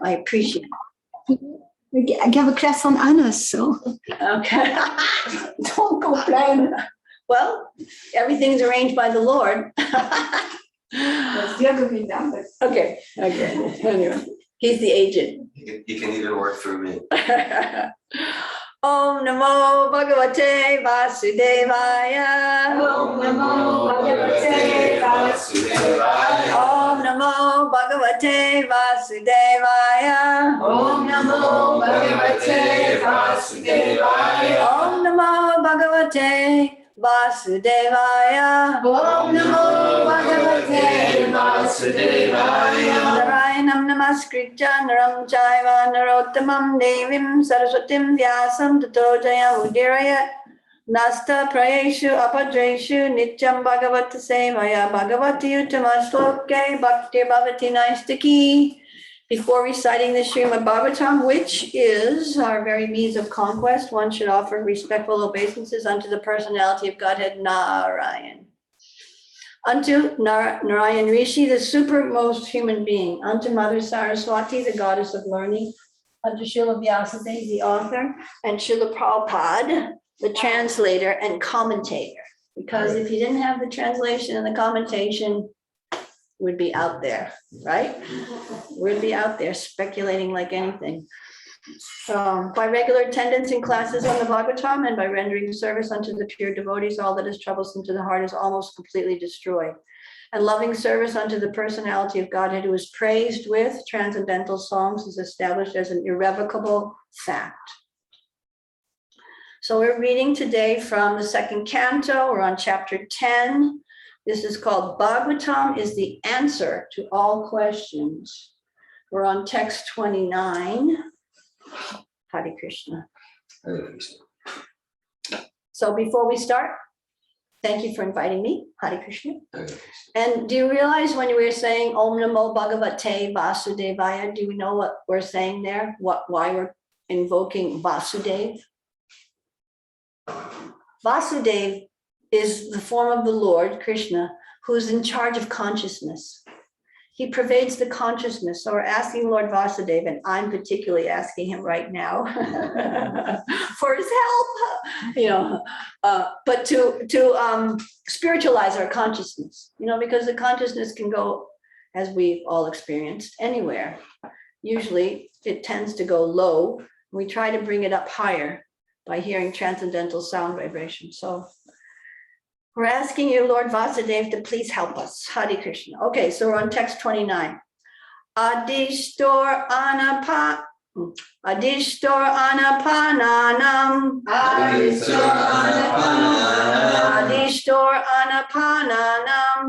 I appreciate it. I have a class on honors, so. Okay. Don't complain. Well, everything's arranged by the Lord. Okay. Anyway, he's the agent. He can even work through me. Om Namo Bhagavate Vasudevaya. Om Namo Bhagavate Vasudevaya. Om Namo Bhagavate Vasudevaya. Om Namo Bhagavate Vasudevaya. Om Namo Bhagavate Vasudevaya. Om Namo Bhagavate Vasudevaya. Narayanam namaskritya naram chaiva narottamam devim saraswatim vyasam tato jayamudhirayat nasta prayeshu apadreshu nityam bhagavata sevaya bhagavati uttama shloke bhakti bhavati naistaki. Before reciting the Srimad Bhagavatam, which is our very means of conquest, one should offer respectful obeisances unto the personality of Godhead Narayan. Unto Narayan Rishi, the supermost human being, unto Mother Saraswati, the goddess of learning, unto Srila Vyasadeva, the author, and Srila Prabhupada, the translator and commentator. Because if you didn't have the translation and the commentation, we'd be out there, right? We'd be out there speculating like anything. By regular attendance in classes on the Bhagavatam and by rendering service unto the pure devotees, all that is troublesome to the heart is almost completely destroyed. And loving service unto the personality of Godhead, who is praised with transcendental songs, is established as an irrevocable fact. So we're reading today from the second canto. We're on chapter 10. This is called Bhagavatam is the answer to all questions. We're on text 29. Hare Krishna. So before we start, thank you for inviting me. Hare Krishna. And do you realize when we were saying Om Namo Bhagavate Vasudevaya, do we know what we're saying there? Why we're invoking Vasudev? Vasudev is the form of the Lord, Krishna, who's in charge of consciousness. He pervades the consciousness. So we're asking Lord Vasudeva, and I'm particularly asking him right now for his help, but to spiritualize our consciousness, because the consciousness can go, as we've all experienced, anywhere. Usually it tends to go low. We try to bring it up higher by hearing transcendental sound vibration. So we're asking you, Lord Vasudeva, to please help us. Hare Krishna. Okay, so we're on text 29. Adishtor anapananam. Adishtor anapananam. Adishtor anapananam.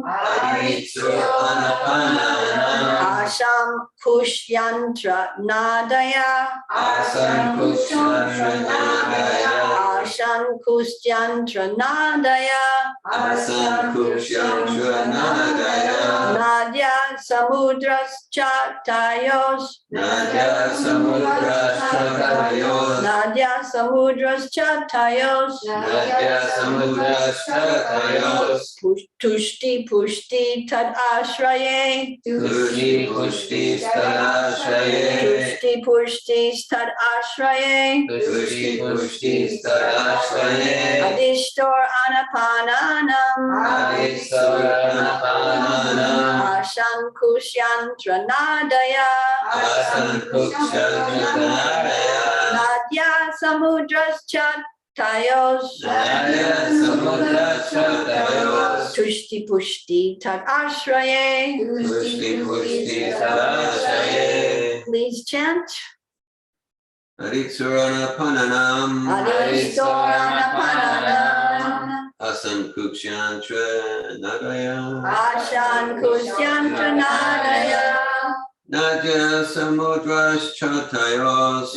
Asham kushyantra nadaya. Ashan kushyantra nadaya. Nadya samudras chatayos. Nadya samudras chatayos. Tushti pushti tad ashraye. Tushti pushti tad ashraye. Adishtor anapananam. Ashan kushyantra nadaya. Nadya samudras chatayos. Tushti pushti tad ashraye. Please chant. Adishtoranapananam. Asan kukshantra nadaya. Ashan kushyantra nadaya. Nadya samudras chatayos.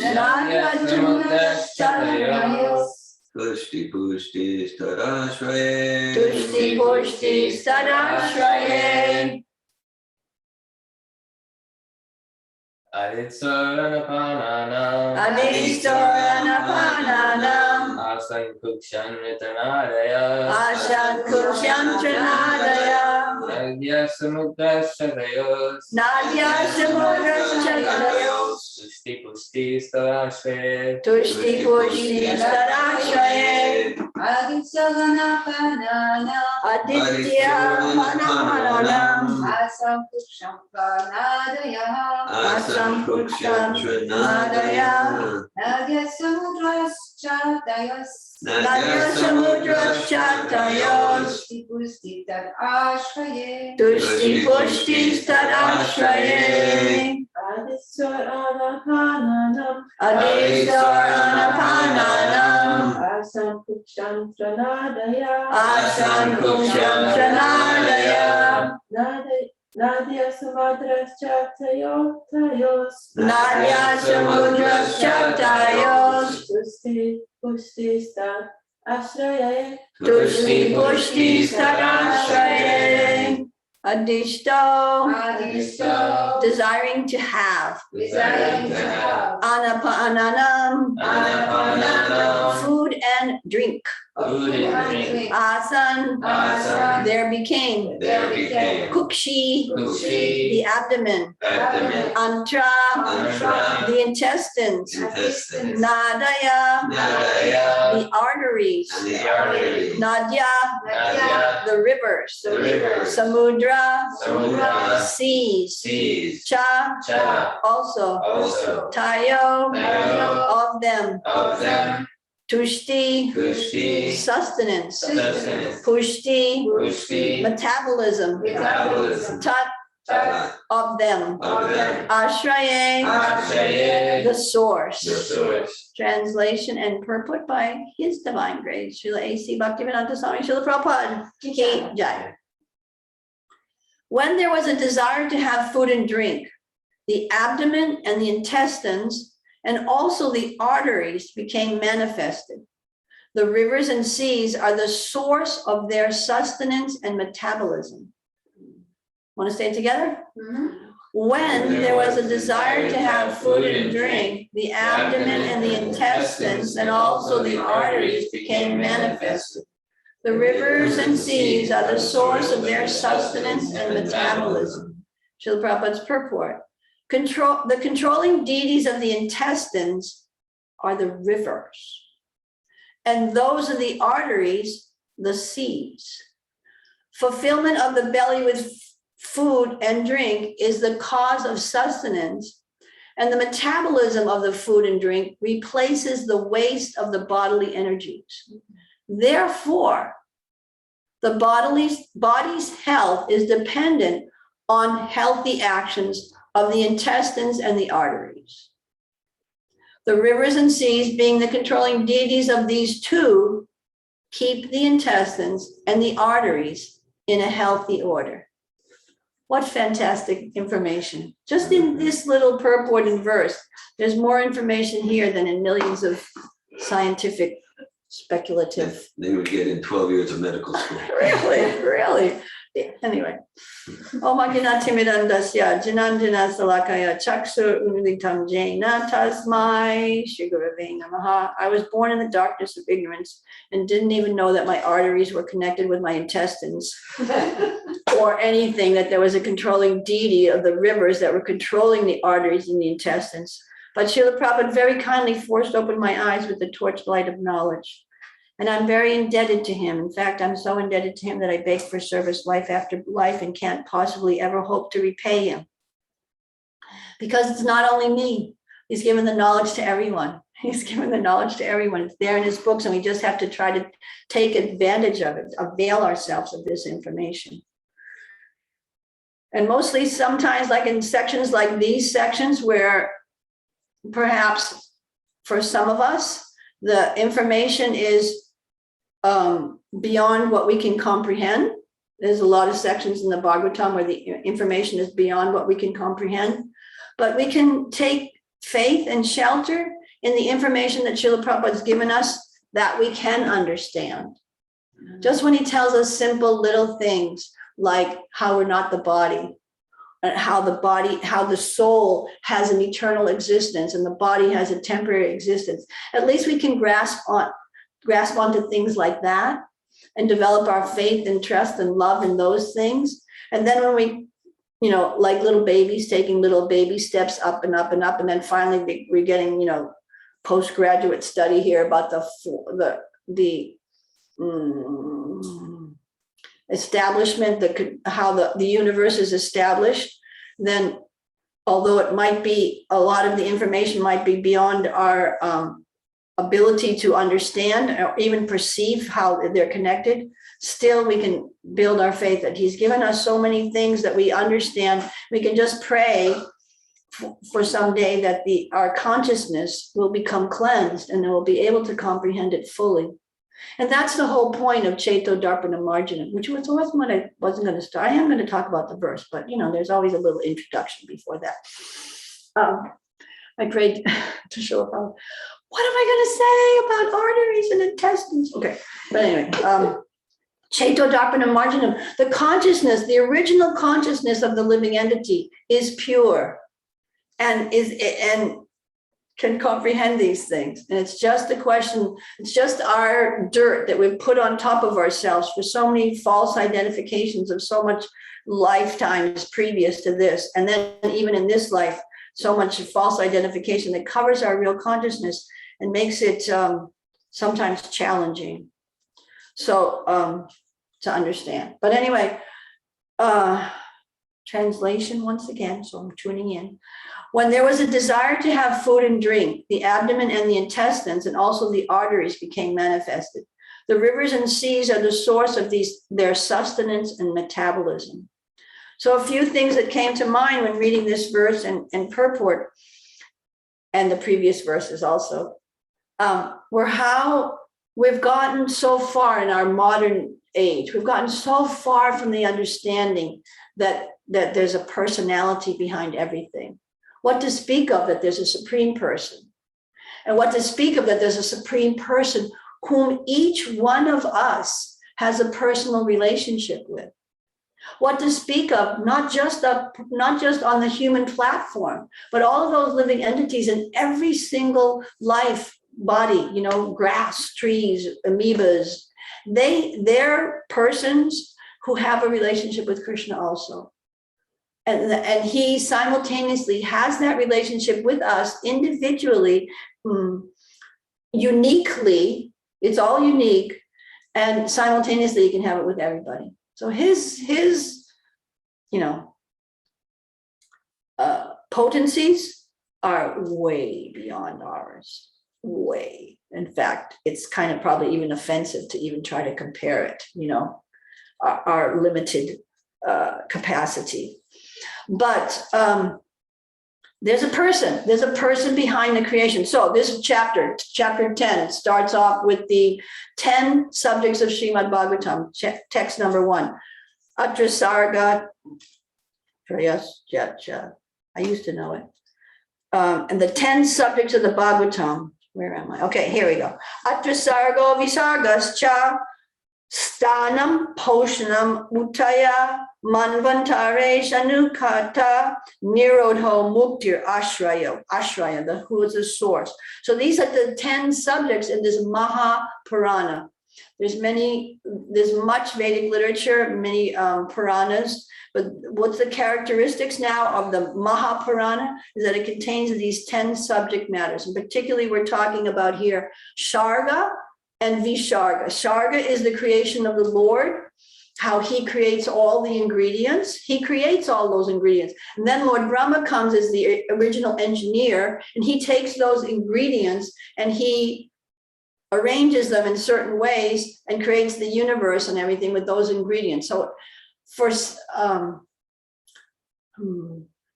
Tushti pushti stadashraye. Tushti pushti stadashraye. Adishtoranapananam. Asan kukshantra nadaya. Ashan kushyantra nadaya. Nadya samudras chatayos. Nadya samudras chatayos. pushti starashve. Tushti pushti starashraye. Aditya manamanam. Asam Puksham Pranadaya. Asam Puksham Nadaya. Nadya Samudras Chatayas. Nadya Samudras Chatayos. Pushti Pushti Tad Ashraye. Tushti pushti starashraye. Adisar Anapananam. Adisar anapananam. Asam Puksham Pranadaya. Asam Puksham Pranadaya. Nadya Samudras Chatayos. Nadya Samudras Chatayos. Pushti Stat Ashraye. Tushti pushti starashraye. Adishto, Adishto. desiring to have. Desiring to have. Anapananam, Anapananam. food and drink. Food and drink. Asan, Asan. there became. There became. Kukshi, Kukshi. the abdomen. Abdomen. Antra, Antra. the intestines. Intestines. Nadaya, Nadaya. the arteries. The artery. Nadya, Nadya. the rivers. The rivers. Samudra, Samudra. seas. Seas. Cha, Cha. also. Also. Tayo, Tayo. of them. Of them. Tushti, Pushti. sustenance. Sustenance. Pushti, Pushti. metabolism. Metabolism. Tat, Tat. of them. Of them. Ashraye, Ashraye. the source. The source. Translation and purport by His Divine Grace, Srila A.C. Bhaktivedanta Swami Srila Prabhupada. Ki Jai. When there was a desire to have food and drink, the abdomen and the intestines and also the arteries became manifested. The rivers and seas are the source of their sustenance and metabolism. Want to say it together? When there was a desire to have food and drink, the abdomen and the intestines and also the arteries became manifested. The rivers and seas are the source of their sustenance and metabolism. Srila Prabhupada's purport. The controlling deities of the intestines are the rivers, and those of the arteries, the seas. Fulfillment of the belly with food and drink is the cause of sustenance, and the metabolism of the food and drink replaces the waste of the bodily energies. Therefore, the body's health is dependent on healthy actions of the intestines and the arteries. The rivers and seas, being the controlling deities of these two, keep the intestines and the arteries in a healthy order. What fantastic information. Just in this little purport and verse, there's more information here than in millions of scientific speculative. They would get in 12 years of medical school. Really. Anyway. Om Agnanatimidandasya Janandana Salakaya Chaksu Unulitam Jaina Tasmai Shri Gurave Namaha. I was born in the darkness of ignorance and didn't even know that my arteries were connected with my intestines or anything, that there was a controlling deity of the rivers that were controlling the arteries and the intestines. But Srila Prabhupada very kindly forced open my eyes with the torchlight of knowledge. And I'm very indebted to him. In fact, I'm so indebted to him that I beg for service life after life and can't possibly ever hope to repay him. Because it's not only me. He's given the knowledge to everyone. He's given the knowledge to everyone. It's there in his books, and we just have to try to take advantage of it, avail ourselves of this information. And mostly sometimes, like in sections like these sections, where perhaps for some of us, the information is beyond what we can comprehend. There's a lot of sections in the Bhagavatam where the information is beyond what we can comprehend. But we can take faith and shelter in the information that Srila Prabhupada has given us that we can understand. Just when he tells us simple little things like how we're not the body, and how the soul has an eternal existence and the body has a temporary existence. At least we can grasp onto things like that and develop our faith and trust and love in those things. And then when we, you know, like little babies taking little baby steps up and up and up. And then finally we're getting, you know, postgraduate study here about the establishment, how the universe is established. Then, although it might be, a lot of the information might be beyond our ability to understand or even perceive how they're connected, still we can build our faith that he's given us so many things that we understand. We can just pray for someday that our consciousness will become cleansed and we'll be able to comprehend it fully. And that's the whole point of Cheto Darpana Marjanam, which was what I wasn't going to start. I am going to talk about the verse, but you know, there's always a little introduction before that. I prayed to show up. What am I going to say about arteries and intestines? Okay, but anyway, Cheto Darpana Marjanam, the consciousness, the original consciousness of the living entity is pure and can comprehend these things. And it's just a question, it's just our dirt that we've put on top of ourselves for so many false identifications of so much lifetimes previous to this. And then even in this life, so much false identification that covers our real consciousness and makes it sometimes challenging. So to understand. But anyway, translation once again, so I'm tuning in. When there was a desire to have food and drink, the abdomen and the intestines and also the arteries became manifested. The rivers and seas are the source of their sustenance and metabolism. So a few things that came to mind when reading this verse and purport, and the previous verses also, were how we've gotten so far in our modern age. We've gotten so far from the understanding that there's a personality behind everything. What to speak of that there's a supreme person, and what to speak of that there's a supreme person whom each one of us has a personal relationship with. What to speak of, not just on the human platform, but all of those living entities in every single life body, you know, grass, trees, amoebas, they're persons who have a relationship with Krishna also. And he simultaneously has that relationship with us individually, uniquely. It's all unique, and simultaneously he can have it with everybody. So his you know, potencies are way beyond ours. Way. In fact, it's kind of probably even offensive to even try to compare it. You know, our limited capacity. But there's a person behind the creation. So this chapter 10, starts off with the 10 subjects of Srimad Bhagavatam, text number 1. Atra Sarga, I used to know it. And the 10 subjects of the Bhagavatam. Where am I? Okay, here we go. Atra Sargo Visargascha Stanam Poshanam Utaya Manvantare Shanukata Nirodho Muktir Ashraya, who is the source. So these are the 10 subjects in this Mahapurana. There's much Vedic literature, many Puranas, but what's the characteristics now of the Mahapurana is that it contains these 10 subject matters. And particularly we're talking about here Sharga and Visharga. Sharga is the creation of the Lord, how he creates all the ingredients. He creates all those ingredients. And then Lord Brahma comes as the original engineer, and he takes those ingredients and he arranges them in certain ways and creates the universe and everything with those ingredients. So for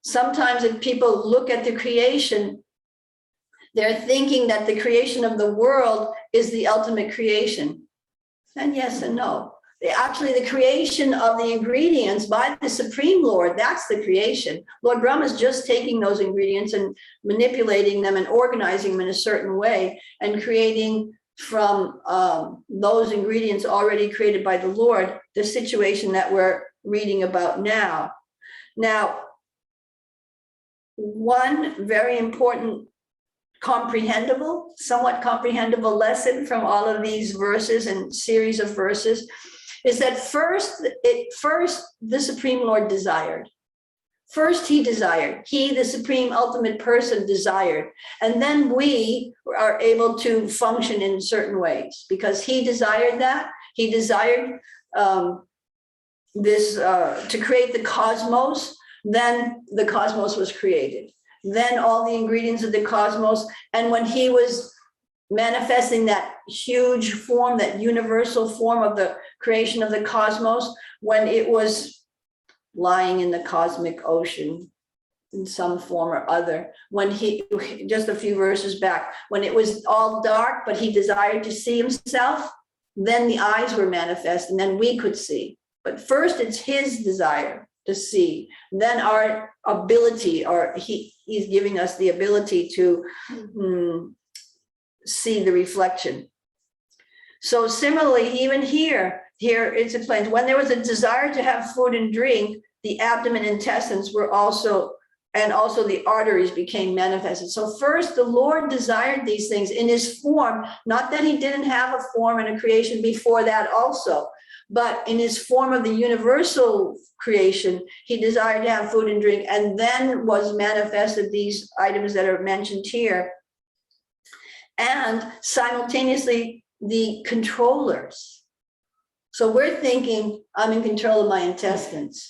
sometimes if people look at the creation, they're thinking that the creation of the world is the ultimate creation. And yes and no. Actually, the creation of the ingredients by the Supreme Lord, that's the creation. Lord Brahma is just taking those ingredients and manipulating them and organizing them in a certain way and creating from those ingredients already created by the Lord, the situation that we're reading about now. Now, one very important somewhat comprehensible lesson from all of these verses and series of verses is that first the Supreme Lord desired. First, he desired. He, the supreme ultimate person, desired. And then we are able to function in certain ways because he desired that. He desired this to create the cosmos. Then the cosmos was created. Then all the ingredients of the cosmos. And when he was manifesting that huge form, that universal form of the creation of the cosmos, when it was lying in the cosmic ocean in some form or other, when he, just a few verses back, when it was all dark, but he desired to see himself, then the eyes were manifest and then we could see. But first it's his desire to see, then our ability, or he's giving us the ability to see the reflection. So similarly, even here it explains, when there was a desire to have food and drink, the abdomen and intestines were also, and also the arteries became manifested. So first the Lord desired these things in his form, not that he didn't have a form and a creation before that also, but in his form of the universal creation, he desired to have food and drink, and then was manifested these items that are mentioned here. And simultaneously, the controllers. So we're thinking, I'm in control of my intestines.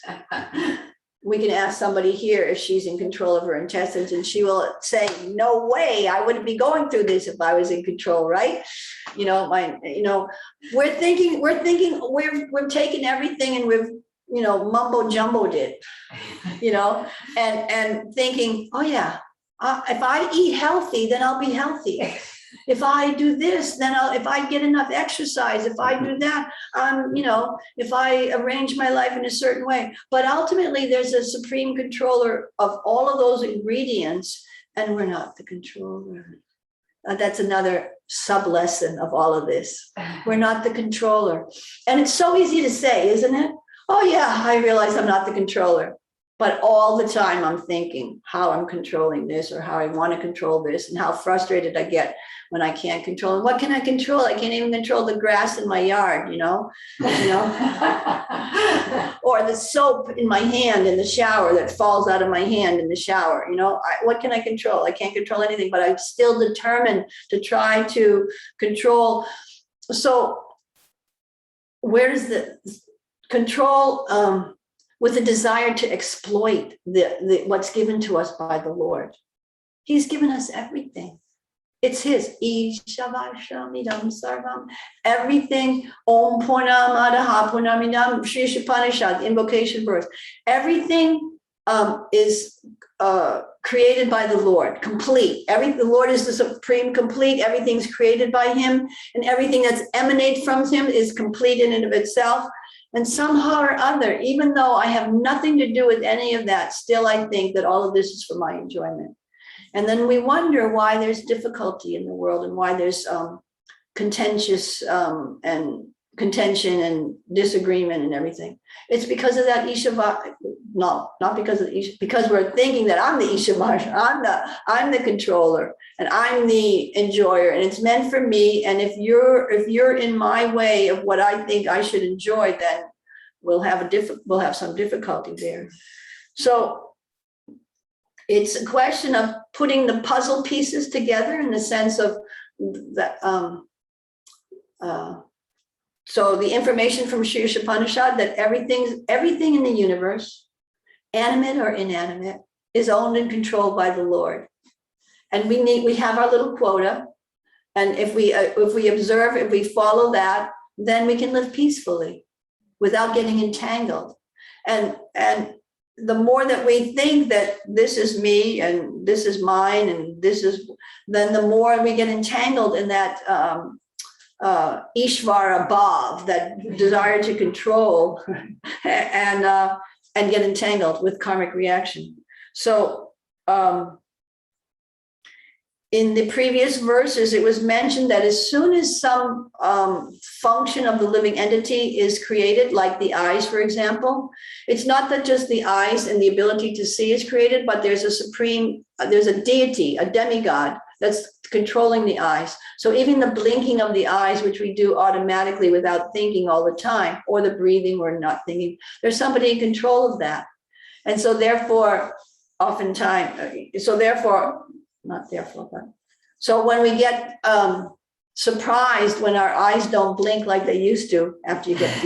We can ask somebody here if she's in control of her intestines, and she will say, no way, I wouldn't be going through this if I was in control, right? We're thinking we've taken everything and we've, mumbo jumboed it, and thinking, oh yeah, if I eat healthy, then I'll be healthy. If I do this, then if I get enough exercise, if I do that, if I arrange my life in a certain way. But ultimately, there's a supreme controller of all of those ingredients, and we're not the controller. That's another sub-lesson of all of this. We're not the controller. And it's so easy to say, isn't it? Oh yeah, I realize I'm not the controller. But all the time I'm thinking how I'm controlling this or how I want to control this and how frustrated I get when I can't control it. What can I control? I can't even control the grass in my yard, or the soap in my hand in the shower that falls out of my hand in the shower. What can I control? I can't control anything, but I'm still determined to try to control. So where does the control, with a desire to exploit the what's given to us by the Lord. He's given us everything. It's his. Ishavashamidam sarvam. Everything. Om Purnamadaha Purnamidam. Shri Upanishad, invocation verse. Everything is created by the Lord, complete. The Lord is the supreme complete. Everything's created by him, and everything that's emanates from him is complete in and of itself. And somehow or other, even though I have nothing to do with any of that, still I think that all of this is for my enjoyment. And then we wonder why there's difficulty in the world and why there's contentious and contention and disagreement and everything. It's because of that Ishava. No, not because of the Isha, because we're thinking that I'm the Ishavasha, I'm the controller, and I'm the enjoyer, and it's meant for me. And if you're in my way of what I think I should enjoy, then we'll have some difficulty there. So it's a question of putting the puzzle pieces together in the sense of that. So the information from Shri Upanishad that everything in the universe, animate or inanimate, is owned and controlled by the Lord. And we have our little quota. And if we observe, if we follow that, then we can live peacefully without getting entangled. And the more that we think that this is me and this is mine and then the more we get entangled in that Ishvara bhav, that desire to control, and get entangled with karmic reaction. So in the previous verses, it was mentioned that as soon as some function of the living entity is created, like the eyes, for example, it's not that just the eyes and the ability to see is created, but there's a deity, a demigod that's controlling the eyes. So even the blinking of the eyes, which we do automatically without thinking all the time, or the breathing, we're not thinking, there's somebody in control of that. And so therefore, oftentimes, so therefore, not therefore, but so when we get surprised when our eyes don't blink like they used to after you get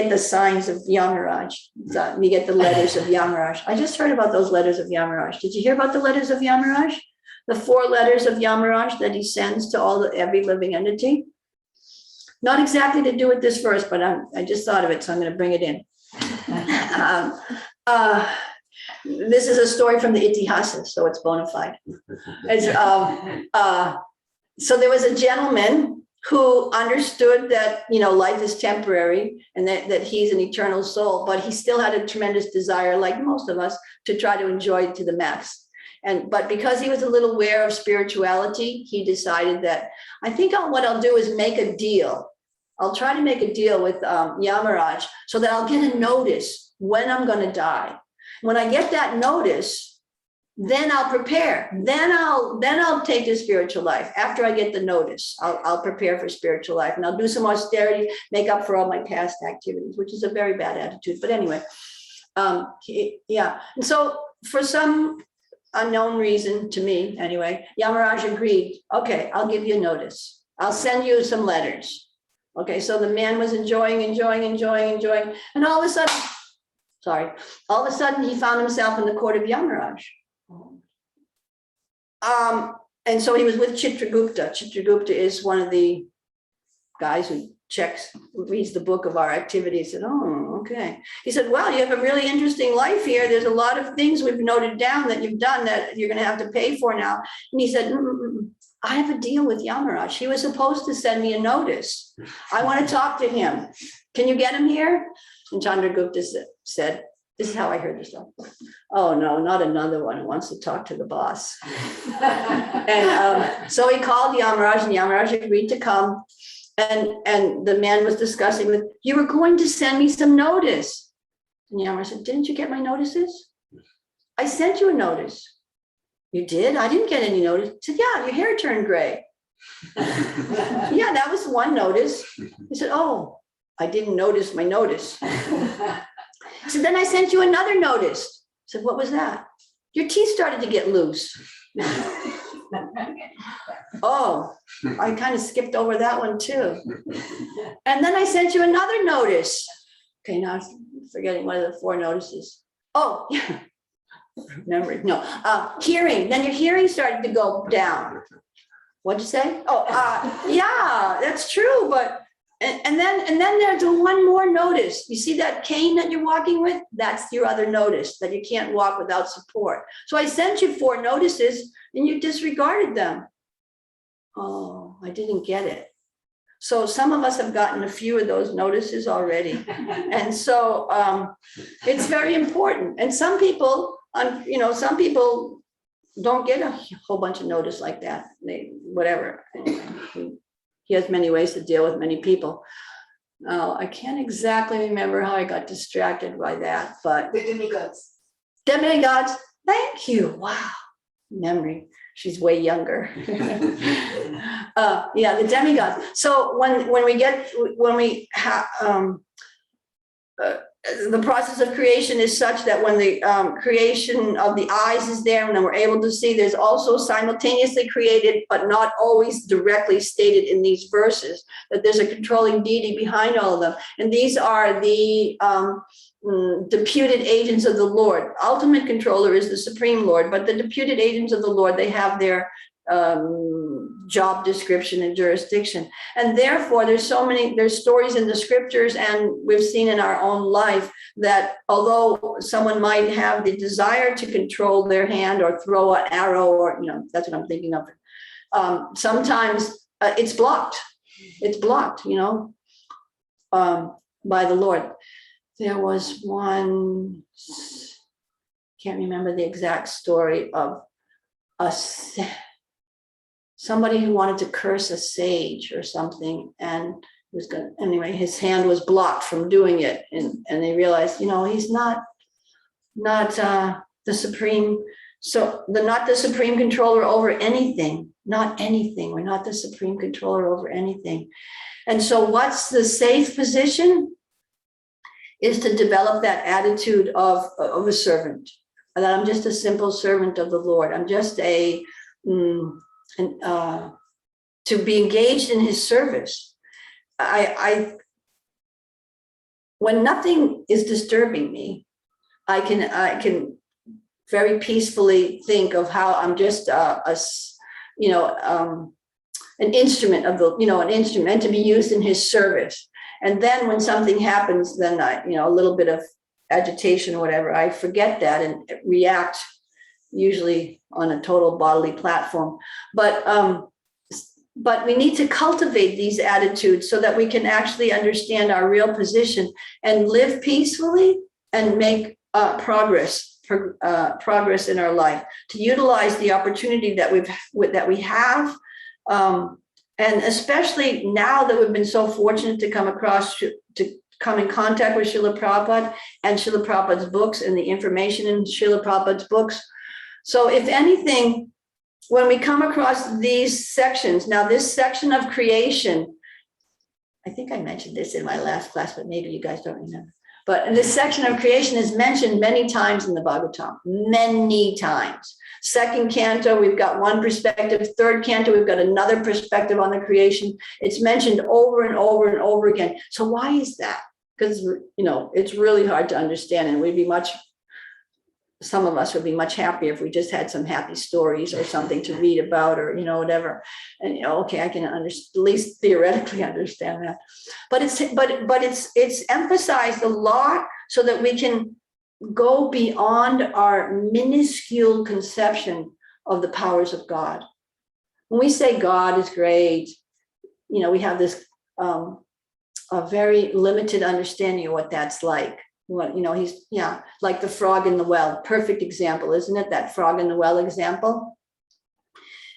the signs of Yamaraj, you get the letters of Yamaraj. I just heard about those letters of Yamaraj. Did you hear about the letters of Yamaraj? The 4 letters of Yamaraj that he sends to every living entity. Not exactly to do with this verse, but I just thought of it, so I'm going to bring it in. This is a story from the Itihasa, so it's bona fide. So there was a gentleman who understood that, life is temporary and that he's an eternal soul, but he still had a tremendous desire, like most of us, to try to enjoy it to the max. But because he was a little aware of spirituality, he decided that, I think what I'll do is make a deal. I'll try to make a deal with Yamaraj so that I'll get a notice when I'm going to die. When I get that notice, then I'll prepare. Then I'll take the spiritual life. After I get the notice, I'll prepare for spiritual life, and I'll do some austerity, make up for all my past activities, which is a very bad attitude. But anyway, yeah. And so for some unknown reason to me, anyway, Yamaraj agreed. Okay, I'll give you a notice. I'll send you some letters. Okay, so the man was enjoying, and all of a sudden, he found himself in the court of Yamaraj. And so he was with Chitragupta. Chitragupta is one of the guys who reads the book of our activities. He said, oh, okay. He said, well, you have a really interesting life here. There's a lot of things we've noted down that you've done that you're going to have to pay for now. And he said, I have a deal with Yamaraj. He was supposed to send me a notice. I want to talk to him. Can you get him here? And Chandragupta said, this is how I heard this stuff. Oh, no, not another one who wants to talk to the boss. And so he called Yamaraj, and Yamaraj agreed to come. And the man was discussing with, you were going to send me some notice. And Yamaraj said, didn't you get my notices? I sent you a notice. You did? I didn't get any notice. He said, yeah, your hair turned gray. Yeah, that was one notice. He said, oh, I didn't notice my notice. So then I sent you another notice. I said, what was that? Your teeth started to get loose. Oh, I kind of skipped over that one too. And then I sent you another notice. Okay, now I'm forgetting one of the 4 notices. Oh, yeah. Memory. No, hearing. Then your hearing started to go down. What'd you say? Oh, yeah, that's true. But and then there's one more notice. You see that cane that you're walking with? That's your other notice, that you can't walk without support. So I sent you 4 notices and you disregarded them. Oh, I didn't get it. So some of us have gotten a few of those notices already. And so it's very important. And some people, some people don't get a whole bunch of notice like that. Whatever. He has many ways to deal with many people. I can't exactly remember how I got distracted by that, but The demigods. Demigods, thank you. Wow, memory. She's way younger. Yeah, the demigods. So the process of creation is such that when the creation of the eyes is there and then we're able to see, there's also simultaneously created, but not always directly stated in these verses, that there's a controlling deity behind all of them. And these are the deputed agents of the Lord. Ultimate controller is the Supreme Lord, but the deputed agents of the Lord, they have their job description and jurisdiction. And therefore there's stories in the scriptures, and we've seen in our own life that although someone might have the desire to control their hand or throw an arrow, or that's what I'm thinking of, sometimes it's blocked by the Lord. There was one, can't remember the exact story, of somebody who wanted to curse a sage or something, and his hand was blocked from doing it, and they realized, he's not the supreme, not the supreme controller over anything, not anything. We're not the supreme controller over anything. And so what's the safe position? is to develop that attitude of a servant, that I'm just a simple servant of the Lord. I'm just to be engaged in his service. When nothing is disturbing me, I can very peacefully think of how I'm just an instrument of an instrument to be used in his service. And then when something happens, then a little bit of agitation or whatever, I forget that and react, usually on a total bodily platform. But we need to cultivate these attitudes so that we can actually understand our real position and live peacefully and make progress in our life, to utilize the opportunity that we have. And especially now that we've been so fortunate to come in contact with Srila Prabhupada and Srila Prabhupada's books and the information in Srila Prabhupada's books. So if anything, when we come across these sections, now this section of creation, I think I mentioned this in my last class, but maybe you guys don't remember. But this section of creation is mentioned many times in the Bhagavatam, many times. Second canto, we've got one perspective. Third canto, we've got another perspective on the creation. It's mentioned over and over and over again. So why is that? Because, it's really hard to understand, and some of us would be much happier if we just had some happy stories or something to read about, or, whatever. And, okay, I can at least theoretically understand that. But it's emphasized a lot so that we can go beyond our minuscule conception of the powers of God. When we say God is great, we have this a very limited understanding of what that's like. He's like the frog in the well. Perfect example, isn't it? That frog in the well example.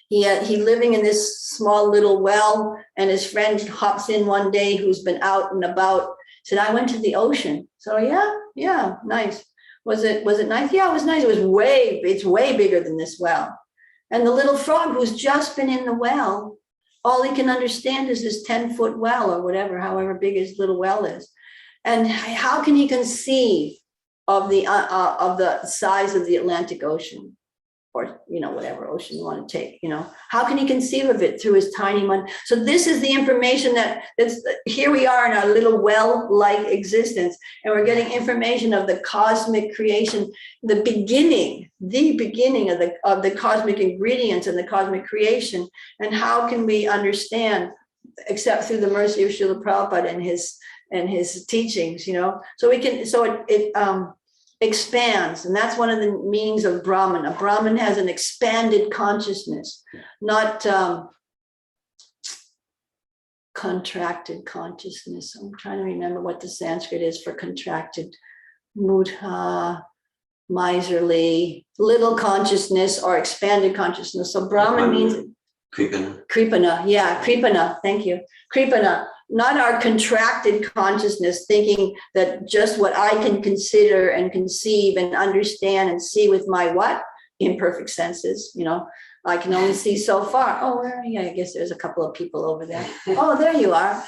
He living in this small little well, and his friend hops in one day who's been out and about. Said, I went to the ocean. So yeah, nice. Was it nice? Yeah, it was nice. It's way bigger than this well. And the little frog who's just been in the well, all he can understand is this 10-foot well or whatever, however big his little well is. And how can he conceive of the size of the Atlantic Ocean, or whatever ocean you want to take? How can he conceive of it through his tiny mind? So this is the information that's here. We are in our little well-like existence, and we're getting information of the cosmic creation, the beginning of the cosmic ingredients and the cosmic creation. And how can we understand except through the mercy of Srila Prabhupada and his teachings, so it expands. And that's one of the meanings of Brahman. A Brahman has an expanded consciousness, not contracted consciousness. I'm trying to remember what the Sanskrit is for contracted. Mudha, miserly, little consciousness, or expanded consciousness. So Brahman means Kripana. Yeah, Kripana. Thank you. Kripana. Not our contracted consciousness, thinking that just what I can consider and conceive and understand and see with my imperfect senses. I can only see so far. Oh, where are you? I guess there's a couple of people over there. Oh, there you are.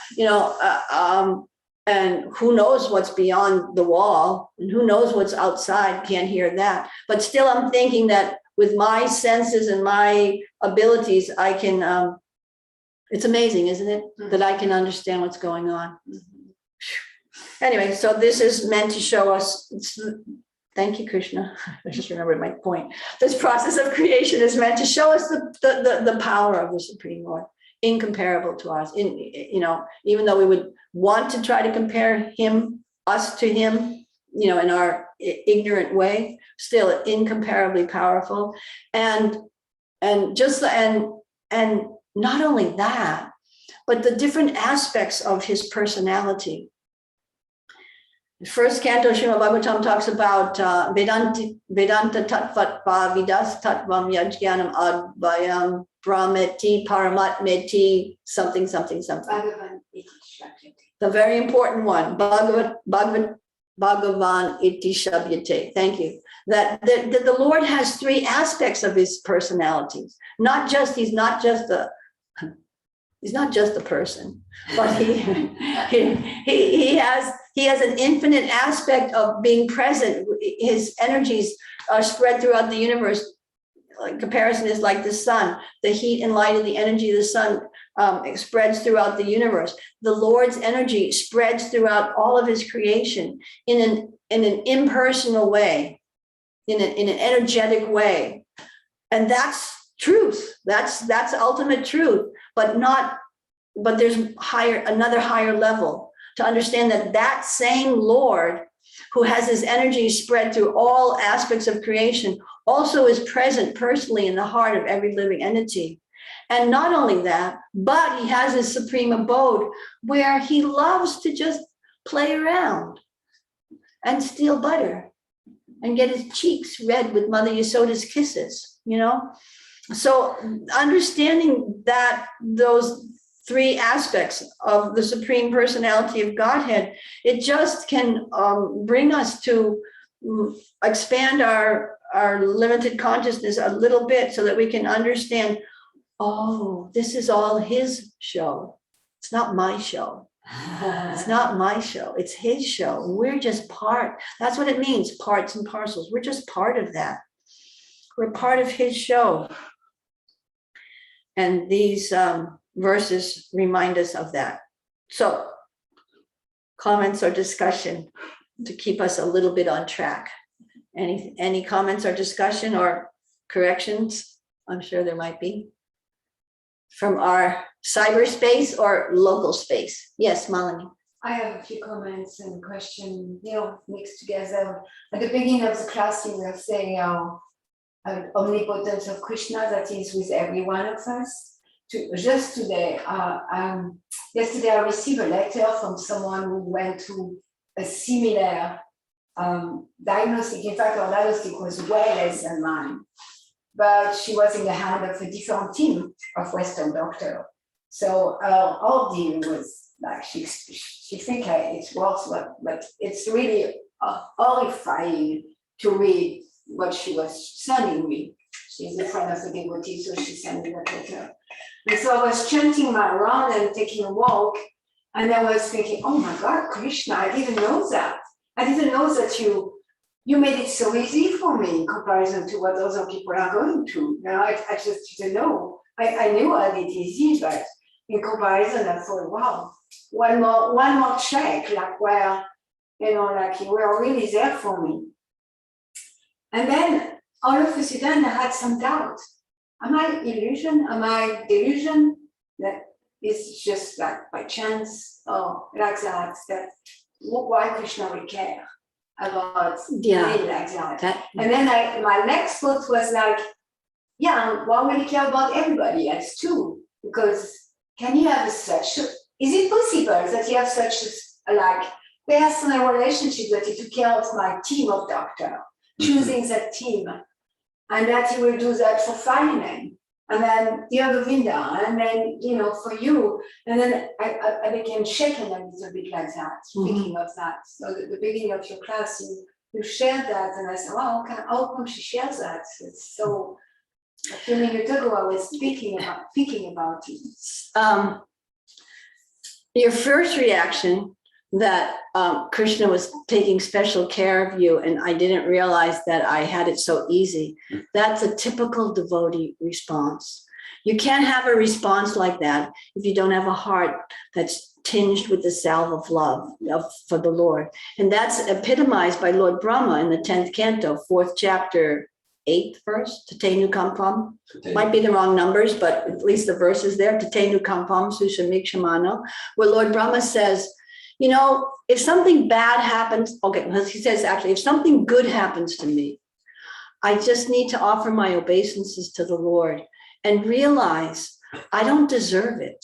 And who knows what's beyond the wall, and who knows what's outside? Can't hear that. But still, I'm thinking that with my senses and my abilities, I can. It's amazing, isn't it, that I can understand what's going on? Anyway, so this is meant to show us. Thank you, Krishna. I just remembered my point. This process of creation is meant to show us the power of the Supreme Lord, incomparable to us. Even though we would want to try to compare us to him, in our ignorant way, still incomparably powerful, and not only that, but the different aspects of his personality. The first canto, Srimad Bhagavatam, talks about Vedanta Tattva Vidas Tattvam Yajnanam Advayam Brahmeti Paramatmeti something. The very important one, Bhagavan Iti Shabhyate. Thank you. That the Lord has three aspects of his personalities. He's not just He's not just a person, but he has an infinite aspect of being present. His energies are spread throughout the universe. Comparison is like the sun. The heat and light of the energy of the sun spreads throughout the universe. The Lord's energy spreads throughout all of his creation in an impersonal way, in an energetic way. And that's truth. That's ultimate truth, but there's another higher level to understand that same Lord who has his energy spread through all aspects of creation also is present personally in the heart of every living entity. And not only that, but he has his supreme abode where he loves to just play around and steal butter and get his cheeks red with Mother Yasoda's kisses, So understanding that those three aspects of the Supreme Personality of Godhead, it just can bring us to expand our limited consciousness a little bit so that we can understand, oh, this is all his show. It's not my show. It's not my show. It's his show. We're just part. That's what it means, parts and parcels. We're just part of that. We're part of his show. And these verses remind us of that. So, comments or discussion to keep us a little bit on track. Any comments or discussion or corrections? I'm sure there might be. From our cyberspace or local space. Yes, Malini. I have a few comments and questions, mixed together. At the beginning of the class, you were saying omnipotence of Krishna that is with every one of us. Just today, yesterday I received a letter from someone who went through a similar diagnostic. In fact, her diagnostic was way less than mine, but she was in the hand of a different team of Western doctors. So our ordeal was like she think it's worse, but it's really horrifying to read what she was sending me. She's a friend of the devotee, so she sent me that letter. And so I was chanting my round and taking a walk, and I was thinking, oh my God, Krishna, I didn't know that. I didn't know that you made it so easy for me in comparison to what other people are going through. Now I just didn't know. I knew I did easy, but in comparison, I thought, wow, one more check, like where, like you were really there for me. And then all of a sudden I had some doubt. Am I illusion? Am I delusion? That is just like by chance or like that why Krishna would care about me like that. And then my next thought was like, yeah, why would he care about everybody else too? Because can you have is it possible that you have such like personal relationship that you took care of my team of doctors, choosing that team, and that you will do that for Feynman, and then Govinda, and then for you, and then I became shaken a little bit like that, speaking of that. So at the beginning of your class, you shared that, and I said, wow, how come she shares that? It's so. A few minutes ago, I was thinking about it. Your first reaction that Krishna was taking special care of you, and I didn't realize that I had it so easy. That's a typical devotee response. You can't have a response like that if you don't have a heart that's tinged with the salve of love for the Lord. And that's epitomized by Lord Brahma in the 10th canto, 4th chapter, 8th verse, Tatenu Kampam. Might be the wrong numbers, but at least the verse is there, Tatenu Kampam Susamikshamano, where Lord Brahma says, if something bad happens, he says actually, if something good happens to me, I just need to offer my obeisances to the Lord and realize I don't deserve it,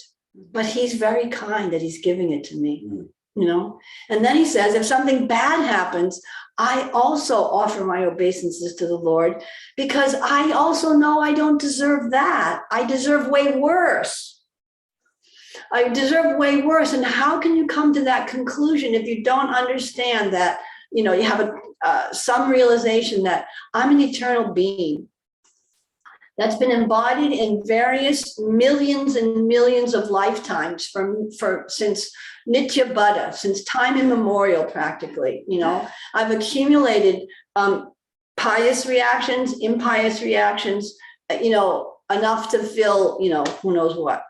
but he's very kind that he's giving it to me, And then he says, if something bad happens, I also offer my obeisances to the Lord because I also know I don't deserve that. I deserve way worse. And how can you come to that conclusion if you don't understand that, you have some realization that I'm an eternal being, that's been embodied in various millions and millions of lifetimes since Nitya Buddha, since time immemorial practically. I've accumulated pious reactions, impious reactions, enough to fill, who knows what,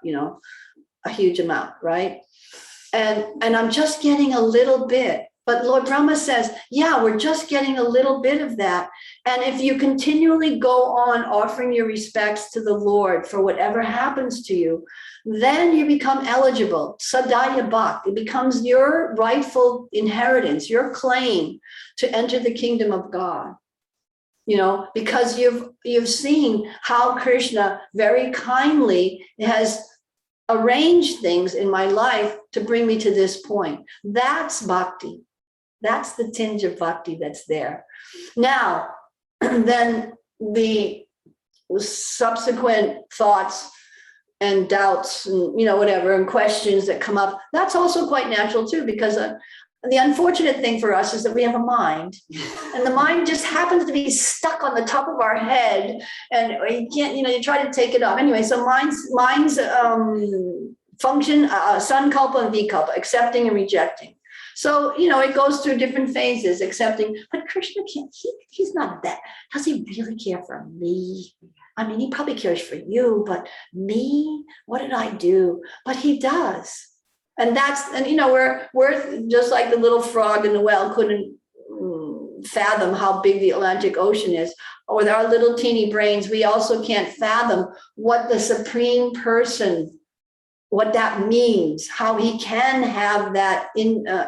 a huge amount, right? And I'm just getting a little bit. But Lord Brahma says, yeah, we're just getting a little bit of that. And if you continually go on offering your respects to the Lord for whatever happens to you, then you become eligible. Sadaya Bhak. It becomes your rightful inheritance, your claim to enter the kingdom of God. Because you've seen how Krishna very kindly has arranged things in my life to bring me to this point. That's bhakti. That's the tinge of bhakti that's there. Now, then the subsequent thoughts and doubts and, whatever, and questions that come up, that's also quite natural too, because the unfortunate thing for us is that we have a mind, and the mind just happens to be stuck on the top of our head, and you can't, you try to take it off. Anyway, so minds function, sankalpa and vikalpa, accepting and rejecting. So, it goes through different phases, accepting, but Krishna can't, he's not that. Does he really care for me? I mean, he probably cares for you, but me, what did I do? But he does. And we're just like the little frog in the well couldn't fathom how big the Atlantic Ocean is. Or with our little teeny brains, we also can't fathom what the Supreme Person, what that means, how he can have that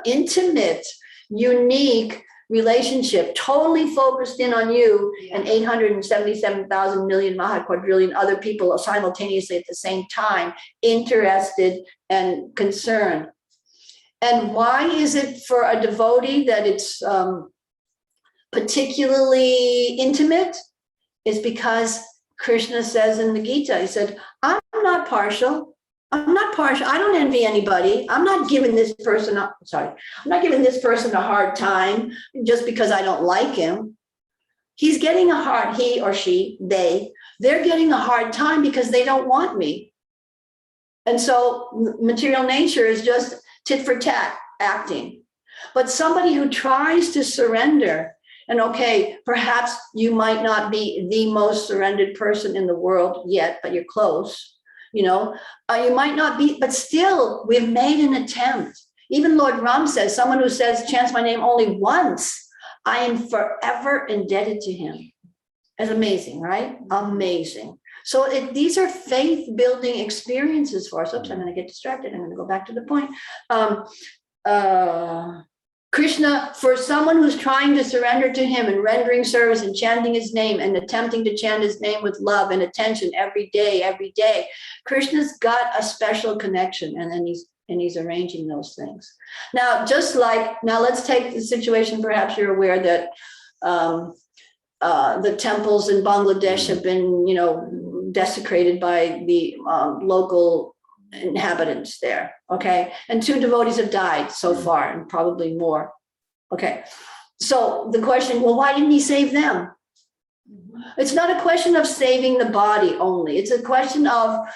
intimate, unique relationship, totally focused in on you, and 877,000 million quadrillion other people simultaneously at the same time, interested and concerned. And why is it for a devotee that it's particularly intimate? Is because Krishna says in the Gita, he said, I'm not partial. I'm not partial. I don't envy anybody. I'm not giving this person a hard time just because I don't like him. He or she, they're getting a hard time because they don't want me. And so material nature is just tit for tat acting. But somebody who tries to surrender, and okay, perhaps you might not be the most surrendered person in the world yet, but you're close. You might not be, but still, we've made an attempt. Even Lord Ram says, someone who says, chants my name only once, I am forever indebted to him. It's amazing, right? Amazing. So these are faith-building experiences for us. Oops, I'm going to get distracted. I'm going to go back to the point. Krishna, for someone who's trying to surrender to him and rendering service and chanting his name and attempting to chant his name with love and attention every day, Krishna's got a special connection, and then he's arranging those things. Now let's take the situation. Perhaps you're aware that the temples in Bangladesh have been, desecrated by the local inhabitants there, okay? And 2 devotees have died so far, and probably more. Okay, so the question, well, why didn't he save them? It's not a question of saving the body only. It's a question of,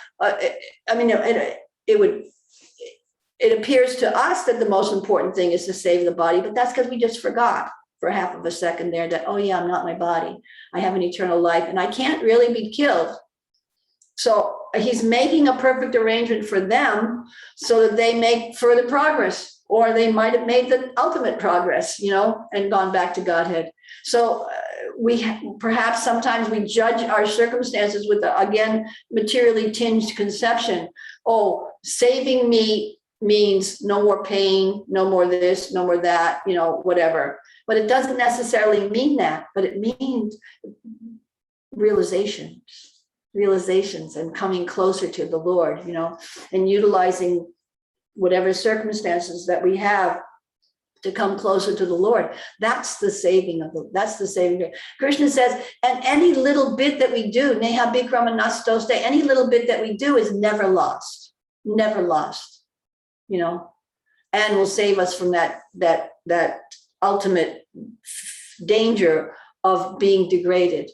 it appears to us that the most important thing is to save the body, but that's because we just forgot for half of a second there that, oh yeah, I'm not my body. I have an eternal life, and I can't really be killed. So he's making a perfect arrangement for them so that they make further progress, or they might have made the ultimate progress, and gone back to Godhead. So perhaps sometimes we judge our circumstances with again, materially tinged conception. Oh, saving me means no more pain, no more this, no more that, whatever. But it doesn't necessarily mean that, but it means realizations and coming closer to the Lord, and utilizing whatever circumstances that we have to come closer to the Lord. That's the saving Krishna says, and any little bit that we do, neha bikrama nastoste, any little bit that we do is never lost, and will save us from that ultimate danger of being degraded.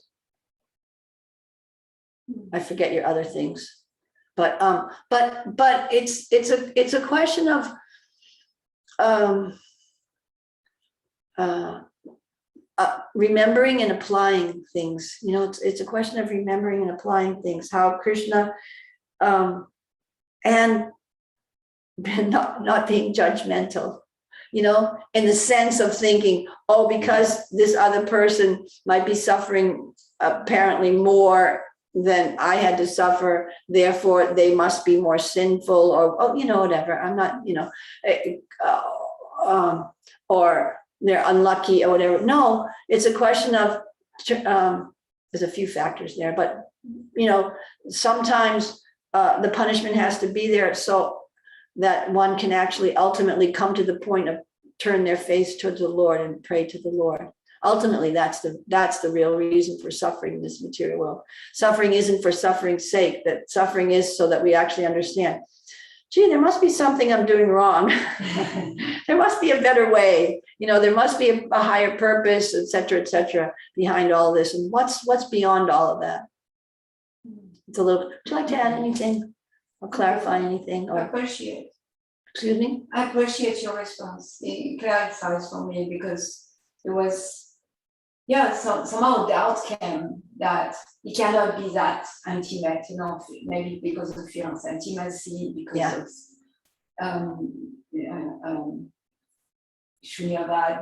I forget your other things. But it's a question of remembering and applying things. You know, it's a question of remembering and applying things. How Krishna and not being judgmental. You know, in the sense of thinking, oh, because this other person might be suffering apparently more than I had to suffer, therefore they must be more sinful, or, oh, you know, whatever. I'm not, you know, or they're unlucky or whatever. No, it's a question of, there's a few factors there, but, you know, sometimes the punishment has to be there so that one can actually ultimately come to the point of turn their face towards the Lord and pray to the Lord. Ultimately, that's the real reason for suffering in this material world. Suffering isn't for suffering's sake, that suffering is so that we actually understand, gee, there must be something I'm doing wrong. There must be a better way. You know, there must be a higher purpose, et cetera, behind all this. And what's beyond all of that? It's a little, would you like to add anything or clarify anything? Or Appreciate. excuse me? I appreciate your response. It clarifies for me because it was, somehow doubt came that it cannot be that intimate, you know, maybe because of fear of intimacy, because of Shunyavad,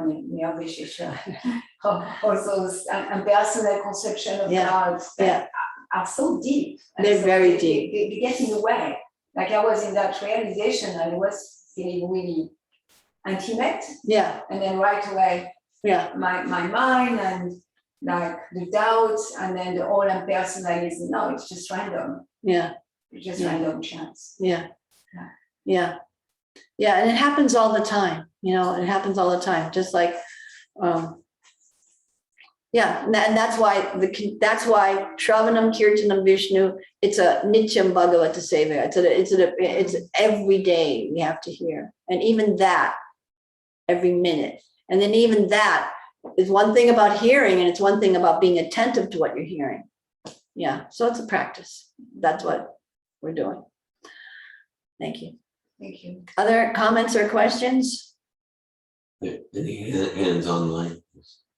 also a personal conception of God that are so deep. They're very deep. They get in the way. Like I was in that realization, I was feeling really intimate. Yeah. And then right away, my mind and like the doubts, and then the all impersonalism. No, it's just random. Yeah. It's just random chance. Yeah. And it happens all the time. You know, it happens all the time. Just like, and that's why Shravanam Kirtanam Vishnu. It's a Nityam Bhagavata Seva. It's every day we have to hear, and even that every minute. And then even that is one thing about hearing, and it's one thing about being attentive to what you're hearing. Yeah, so it's a practice. That's what we're doing. Thank you. Thank you. Other comments or questions? Any hands online?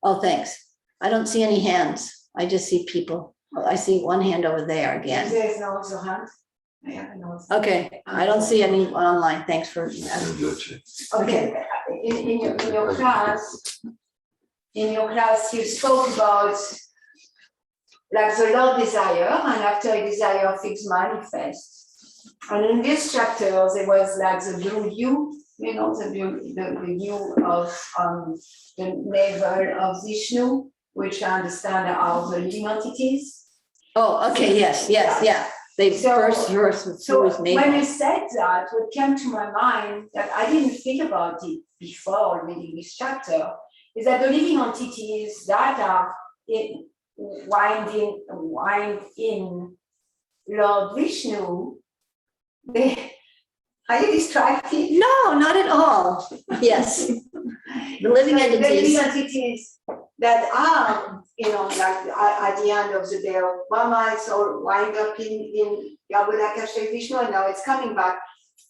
Oh, thanks. I don't see any hands. I just see people. Oh, I see one hand over there again. There is no other hand. I have no other. Okay, I don't see any online. Thanks for I'll do it too. Okay. In your class, you spoke about like the Lord desire, and after a desire things manifest. And in this chapter, there was like the blue hue, you know, the hue of the navel of Vishnu, which I understand are the living entities. Oh, okay, yes. They first So when you said that, what came to my mind that I didn't think about it before reading this chapter is that the living entities that are wind in Lord Vishnu, are you distracted? No, not at all. Yes. The living So entities. the living entities that are, you know, like at the end of the day of Brahma, it's all wind up in Yamaraja Vishnu, and now it's coming back.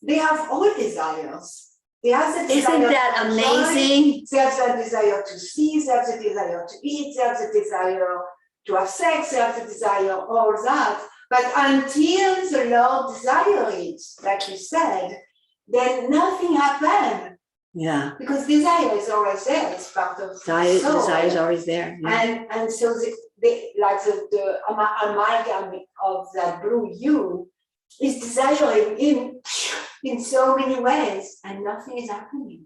They have all desires. They have the desire. Isn't that amazing? They have the desire to see, they have the desire to eat, they have the desire to have sex, they have the desire, all that. But until the Lord desires it, like you said, then nothing happened. Yeah. Because desire is always there, it's part of the soul. Desire is always there. Yeah. And so they like the amalgam of that blue hue is desiring in so many ways, and nothing is happening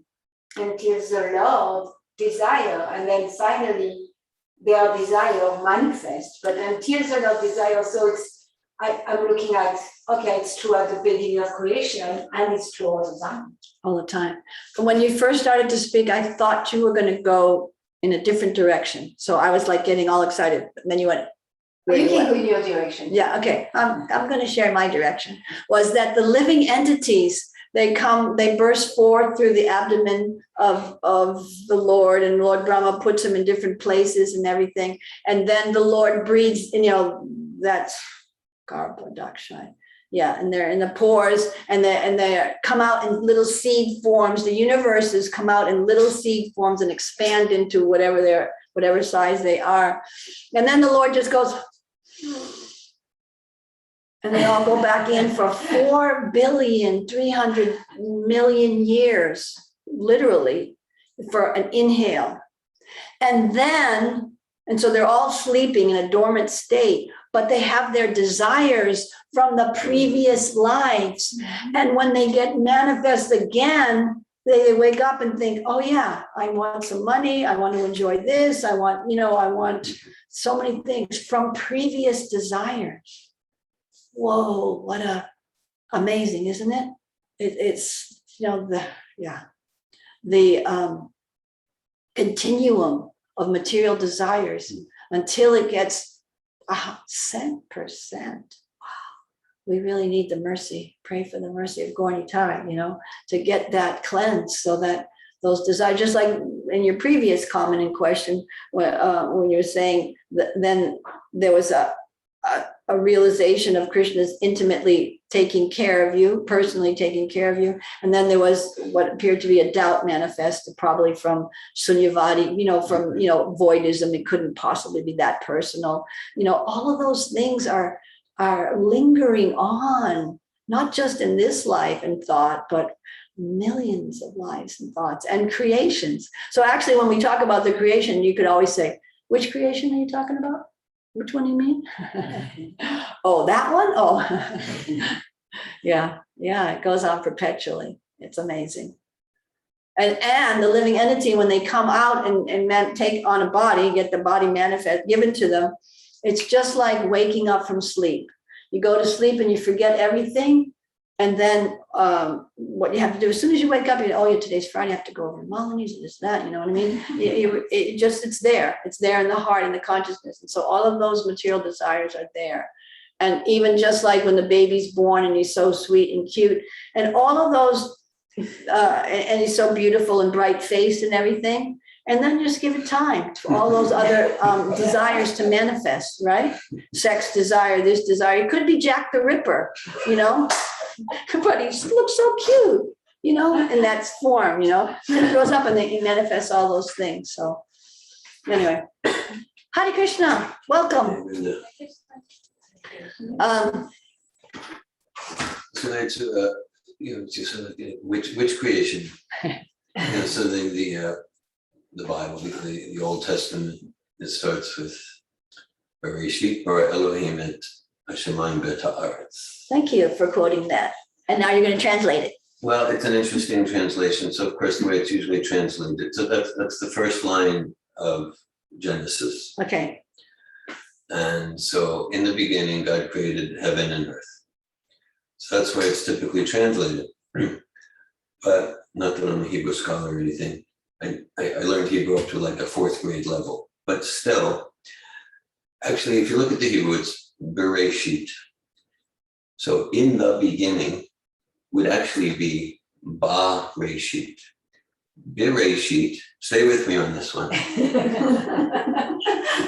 until the Lord desire, and then finally their desire manifest. But until the Lord desire, so I'm looking at, okay, it's true at the beginning of creation, and it's true all the time. All the time. But when you first started to speak, I thought you were going to go in a different direction. So I was like getting all excited. And then you went. You can go in your direction. Yeah, okay. I'm going to share my direction. Was that the living entities, they burst forth through the abdomen of the Lord, and Lord Brahma puts them in different places and everything. And then the Lord breathes, you know, that's Garbhodakshai. Yeah, and they're in the pores, and they come out in little seed forms. The universes come out in little seed forms and expand into whatever size they are. And then the Lord just goes, and they all go back in for 4,300,000,000 years, literally, for an inhale. And so they're all sleeping in a dormant state, but they have their desires from the previous lives. And when they get manifest again, they wake up and think, oh yeah, I want some money. I want to enjoy this. I want so many things from previous desires. Whoa, what amazing, isn't it? It's, the continuum of material desires until it gets 100%. Wow, we really need the mercy. Pray for the mercy of Gornitai, to get that cleansed, so that those desires, just like in your previous comment and question, when you're saying that, then there was a realization of Krishna's intimately taking care of you, personally taking care of you. And then there was what appeared to be a doubt manifested, probably from Sunyavadi, from, voidism. It couldn't possibly be that personal. All of those things are lingering on, not just in this life and thought, but millions of lives and thoughts and creations. So actually, when we talk about the creation, you could always say, which creation are you talking about? Which one do you mean? Oh, that one? Oh, yeah, it goes on perpetually. It's amazing. And the living entity, when they come out and take on a body, get the body manifest, given to them, it's just like waking up from sleep. You go to sleep and you forget everything. And then what you have to do, as soon as you wake up, today's Friday, I have to go over Molini's and this, that, you know what I mean? It's there. It's there in the heart and the consciousness. And so all of those material desires are there. And even just like when the baby's born and he's so sweet and cute, and all of those, and he's so beautiful and bright faced and everything. And then just give it time for all those other desires to manifest, right? Sex desire, this desire. It could be Jack the Ripper, but he looks so cute, in that form, And he grows up and he manifests all those things. So anyway, Hare Krishna, welcome. So that's which creation? So the Bible, the Old Testament, it starts with Bereshit bara Elohim et Hashemayim v'ha'aretz. Thank you for quoting that. And now you're going to translate it. Well, it's an interesting translation. So of course, the way it's usually translated. So that's the first line of Genesis. Okay. And so in the beginning, God created heaven and earth. So that's why it's typically translated. But not that I'm a Hebrew scholar or anything. I learned Hebrew up to like a 4th grade level. But still, actually, if you look at the Hebrew, it's Bereshit. So in the beginning would actually be Ba-Reshit. Bereshit, stay with me on this one.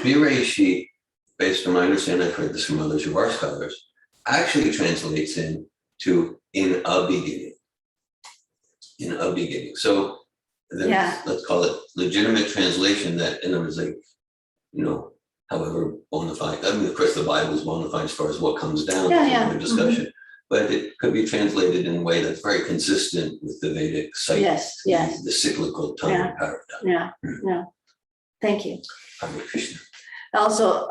Bereshit, based on my understanding, I've heard this from others who are scholars, actually translates into in a beginning. In a beginning. So let's call it legitimate translation that, in other words, however bona fide. I mean, of course, the Bible is bona fide as far as what comes down to the discussion. Mm-hmm. But it could be translated in a way that's very consistent with the Vedic cycle, the cyclical time paradigm. Yeah. Thank you. Hare Krishna. Also,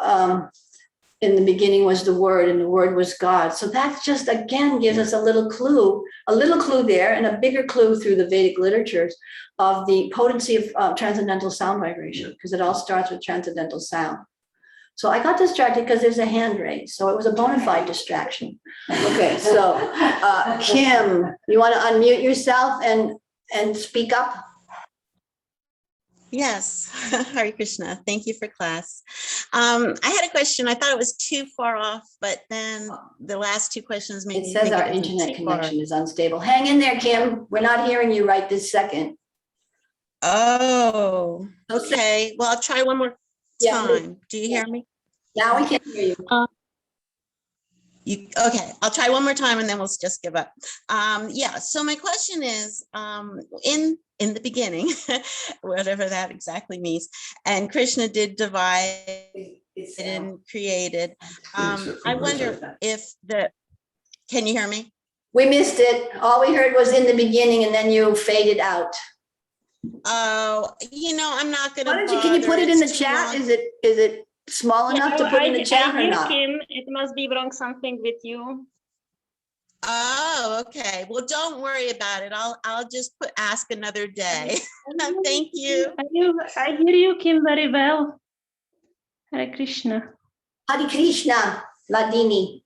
in the beginning was the Word, and the Word was God. So that just again gives us a little clue there, and a bigger clue through the Vedic literatures of the potency of transcendental sound vibration, because it all starts with transcendental sound. So I got distracted because there's a hand raised. So it was a bona fide distraction. Okay, so Kim, you want to unmute yourself and speak up? Yes, Hare Krishna. Thank you for class. I had a question. I thought it was too far off, but then the last 2 questions made me think it says our internet connection is unstable. Hang in there, Kim. We're not hearing you right this second. Oh, okay. Well, I'll try one more time. Do you hear me? Now we can hear you. Okay, I'll try one more time and then we'll just give up. Yeah, so my question is, in the beginning, whatever that exactly means, and Krishna did divide It's and created. Except for I Rosa. wonder if can you hear me? We missed it. All we heard was in the beginning and then you faded out. Oh, I'm not gonna. Why don't you, can you put it in the chat? Is it small enough to put in the chat or hear not? him. It must be wrong something with you. Oh, okay. Well, don't worry about it. I'll just ask another day. Thank you. I hear you, Kim, very well. Hare Krishna. Hare Krishna, Ladini.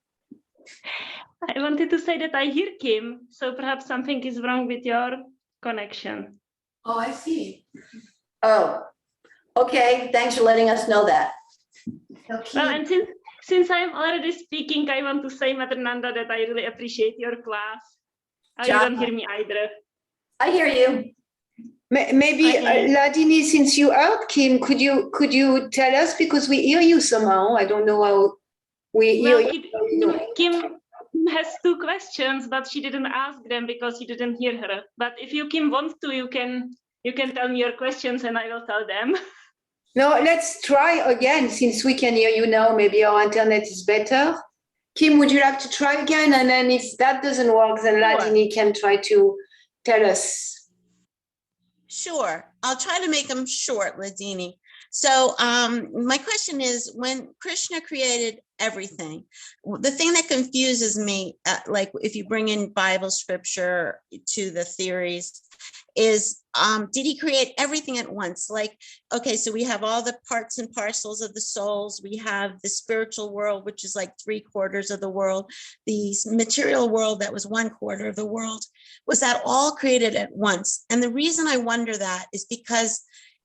I wanted to say that I hear Kim, so perhaps something is wrong with your connection. Oh, I see. Oh, okay. Thanks for letting us know that. Okay. Well, and since I'm already speaking, I want to say, Mother Nanda, that I really appreciate your class. Oh, you don't hear me either. I hear you. Maybe Okay. Ladini, since you heard Kim, could you tell us, because we hear you somehow? I don't know how we hear Well, you. Kim has two questions, but she didn't ask them because you didn't hear her. But if you, Kim, want to, you can tell me your questions and I will tell them. No, let's try again, since we can hear you now. Maybe our internet is better. Kim, would you like to try again? And then if that doesn't work, then Ladini can try to tell us. Sure, I'll try to make them short, Ladini. So my question is, when Krishna created everything, the thing that confuses me, like if you bring in Bible scripture to the theories, is did he create everything at once? Like, okay, so we have all the parts and parcels of the souls. We have the spiritual world, which is like 3/4 of the world. The material world, that was 1/4 of the world. Was that all created at once? And the reason I wonder that is because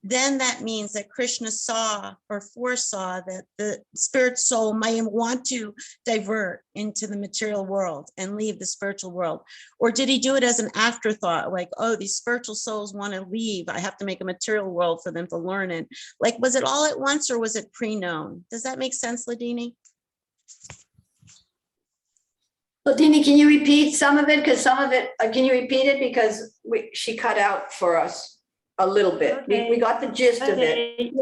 then that means that Krishna saw or foresaw that the spirit soul might want to divert into the material world and leave the spiritual world. Or did he do it as an afterthought? Like, oh, these spiritual souls want to leave. I have to make a material world for them to learn in. Like, was it all at once or was it pre-known? Does that make sense, Ladini? Ladini, can you repeat some of it? Because some of it, can you repeat it? Because she cut out for us a little bit. Okay. We got the gist of it.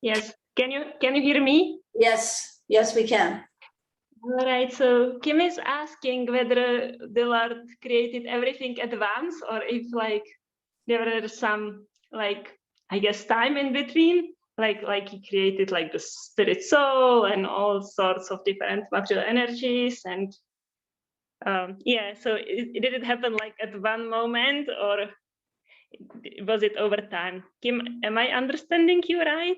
Yes. Can you hear me? Yes, we can. All right. So Kim is asking whether the Lord created everything at once, or if like there were some, like, I guess, time in between, like he created like the spirit soul and all sorts of different material energies, and so did it happen like at one moment, or was it over time? Kim, am I understanding you right?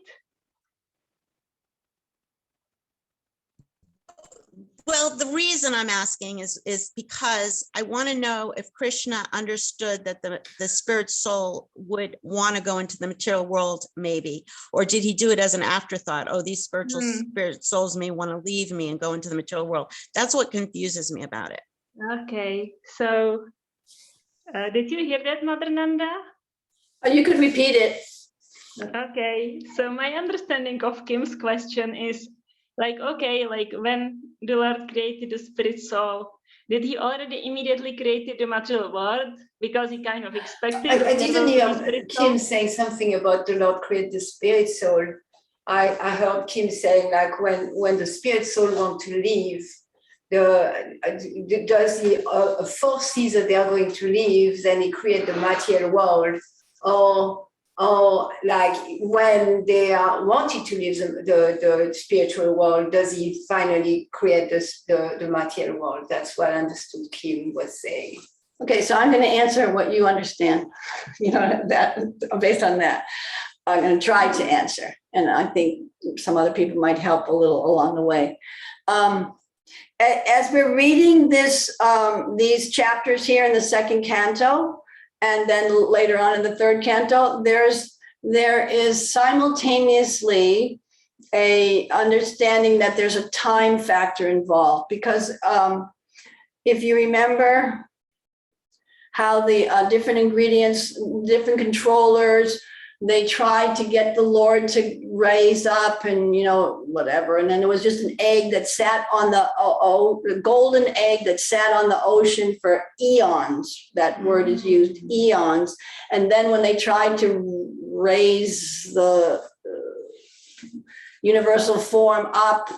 Well, the reason I'm asking is because I want to know if Krishna understood that the spirit soul would want to go into the material world, maybe, or did he do it as an afterthought? Oh, these spiritual spirit souls may want to leave me and go into the material world. That's what confuses me about it. Okay, so did you hear that, Mother Nanda? You could repeat it. Okay, so my understanding of Kim's question is like, okay, like when the Lord created the spirit soul, did he already immediately create the material world? Because he kind of expected. I didn't hear Kim saying something about the Lord create the spirit soul. I heard Kim saying like when the spirit soul want to leave, does he foresee that they are going to leave, then he create the material world, or like when they are wanting to leave the spiritual world, does he finally create the material world? That's what I understood Kim was saying. Okay, so I'm going to answer what you understand. That based on that, I'm going to try to answer, and I think some other people might help a little along the way. As we're reading these chapters here in the second canto, and then later on in the third canto, there is simultaneously a understanding that there's a time factor involved, because if you remember how the different ingredients, different controllers they tried to get the Lord to raise up and, whatever. And then there was just an egg that sat on the golden egg that sat on the ocean for eons. That word is used, eons. And then when they tried to raise the universal form up,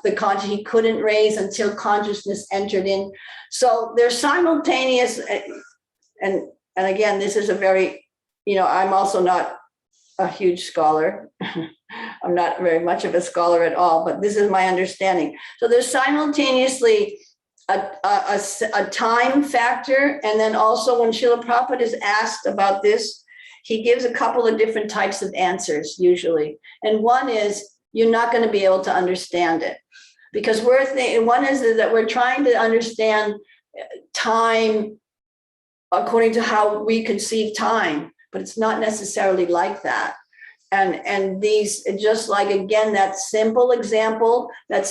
he couldn't raise until consciousness entered in. So they're simultaneous. And again, this is a very, I'm also not a huge scholar. I'm not very much of a scholar at all, but this is my understanding. So there's simultaneously a time factor. And then also when Srila Prabhupada is asked about this, he gives a couple of different types of answers usually. And one is, you're not going to be able to understand it, because one is that we're trying to understand time according to how we conceive time, but it's not necessarily like that. And these, just like, again, that simple example of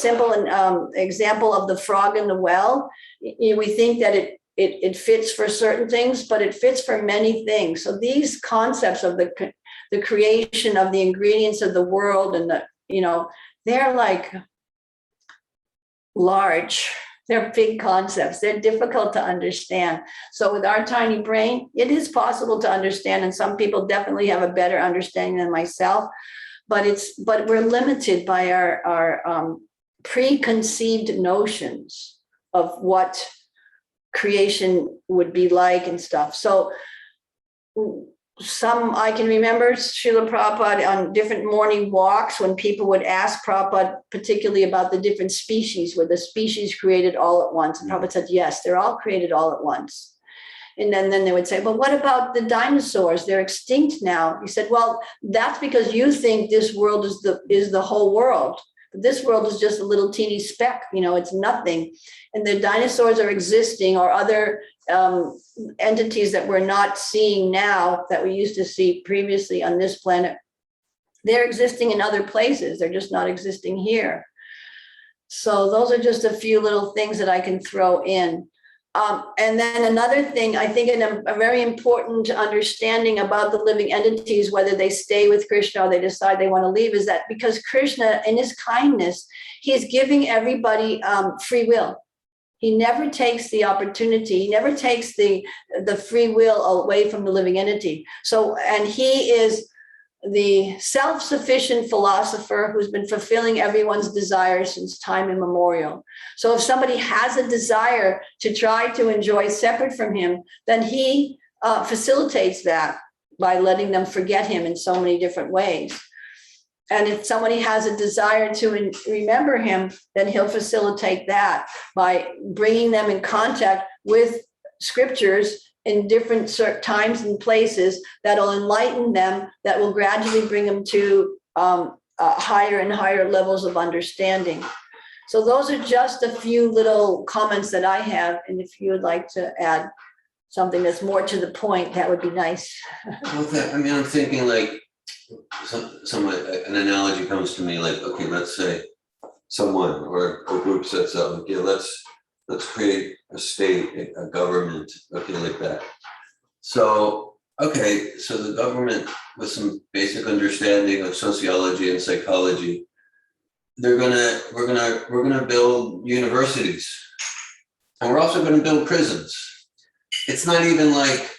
the frog in the well, we think that it fits for certain things, but it fits for many things. So these concepts of the creation of the ingredients of the world and they're like large. They're big concepts. They're difficult to understand. So with our tiny brain, it is possible to understand. And some people definitely have a better understanding than myself, but we're limited by our preconceived notions of what creation would be like and stuff. So I can remember Srila Prabhupada on different morning walks when people would ask Prabhupada particularly about the different species, were the species created all at once? And Prabhupada said, yes, they're all created all at once. And then they would say, but what about the dinosaurs? They're extinct now. He said, well, that's because you think this world is the whole world. But this world is just a little teeny speck, it's nothing. And the dinosaurs are existing, or other entities that we're not seeing now that we used to see previously on this planet. They're existing in other places. They're just not existing here. So those are just a few little things that I can throw in. And then another thing, I think a very important understanding about the living entities, whether they stay with Krishna or they decide they want to leave, is that because Krishna, in his kindness, he is giving everybody free will. He never takes the opportunity. He never takes the free will away from the living entity. So, and he is the self-sufficient philosopher who's been fulfilling everyone's desires since time immemorial. So if somebody has a desire to try to enjoy separate from him, then he facilitates that by letting them forget him in so many different ways. And if somebody has a desire to remember him, then he'll facilitate that by bringing them in contact with scriptures in different times and places that'll enlighten them, that will gradually bring them to higher and higher levels of understanding. So those are just a few little comments that I have. And if you would like to add something that's more to the point, that would be nice. Well, I'm thinking like an analogy comes to me like, okay, let's say someone or a group sets up, okay, let's create a state, a government, okay, like that. So, okay, so the government with some basic understanding of sociology and psychology, we're gonna build universities, and we're also gonna build prisons. It's not even like,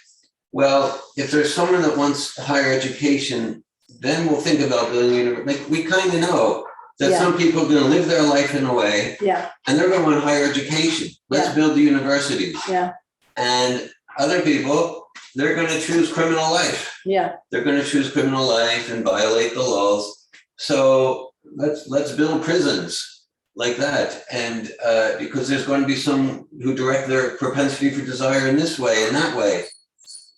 well, if there's someone that wants higher education, then we'll think about building universities. Like, we kind of know that some people are going to live their life in a way, and they're going to want higher education. Let's build the universities. And other people, they're going to choose criminal life. They're going to choose criminal life and violate the laws. So let's build prisons like that. And because there's going to be some who direct their propensity for desire in this way and that way.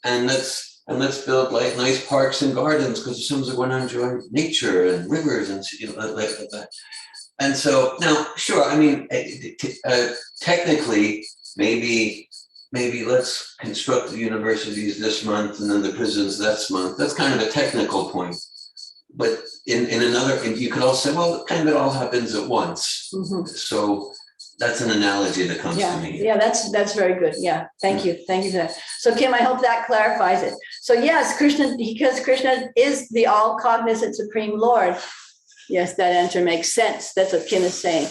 And let's build like nice parks and gardens because some are going to enjoy nature and rivers and like that. And so now, sure, I mean, technically, maybe let's construct the universities this month and then the prisons next month. That's kind of a technical point. But in another, you could also say, well, kind of it all happens at once. So that's an analogy that comes to me. Yeah, that's very good. Yeah, thank you for that. So Kim, I hope that clarifies it. So yes, Krishna, because Krishna is the all cognizant Supreme Lord. Yes, that answer makes sense. That's what Kim is saying.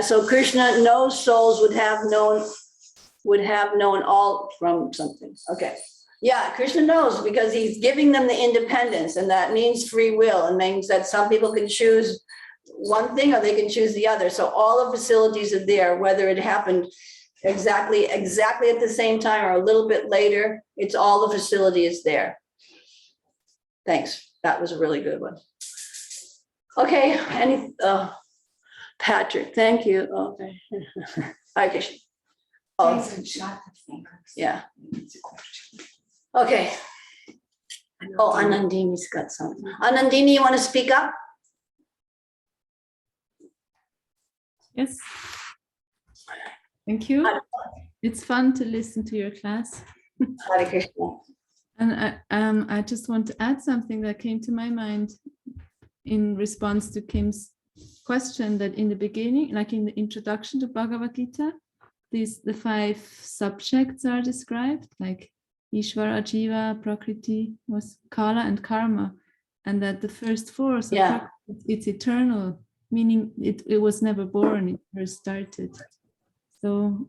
So Krishna, no souls would have known all from something. Okay. Yeah, Krishna knows because he's giving them the independence, and that means free will, and means that some people can choose one thing or they can choose the other. So all the facilities are there, whether it happened exactly at the same time or a little bit later, it's all the facility is there. Thanks. That was a really good one. Okay, Patrick, thank you. Okay. Okay. Oh, yeah. Okay. Oh, Anandini's got something. Anandini, you want to speak up? Yes. Thank you. It's fun to listen to your class. Hare Krishna. And I just want to add something that came to my mind in response to Kim's question, that in the beginning, like in the introduction to Bhagavad-Gita, the 5 subjects are described, like Ishvara, Jiva, Prakriti, was Kala and Karma, and that the first 4, so Yeah. it's eternal, meaning it was never born, it first started. So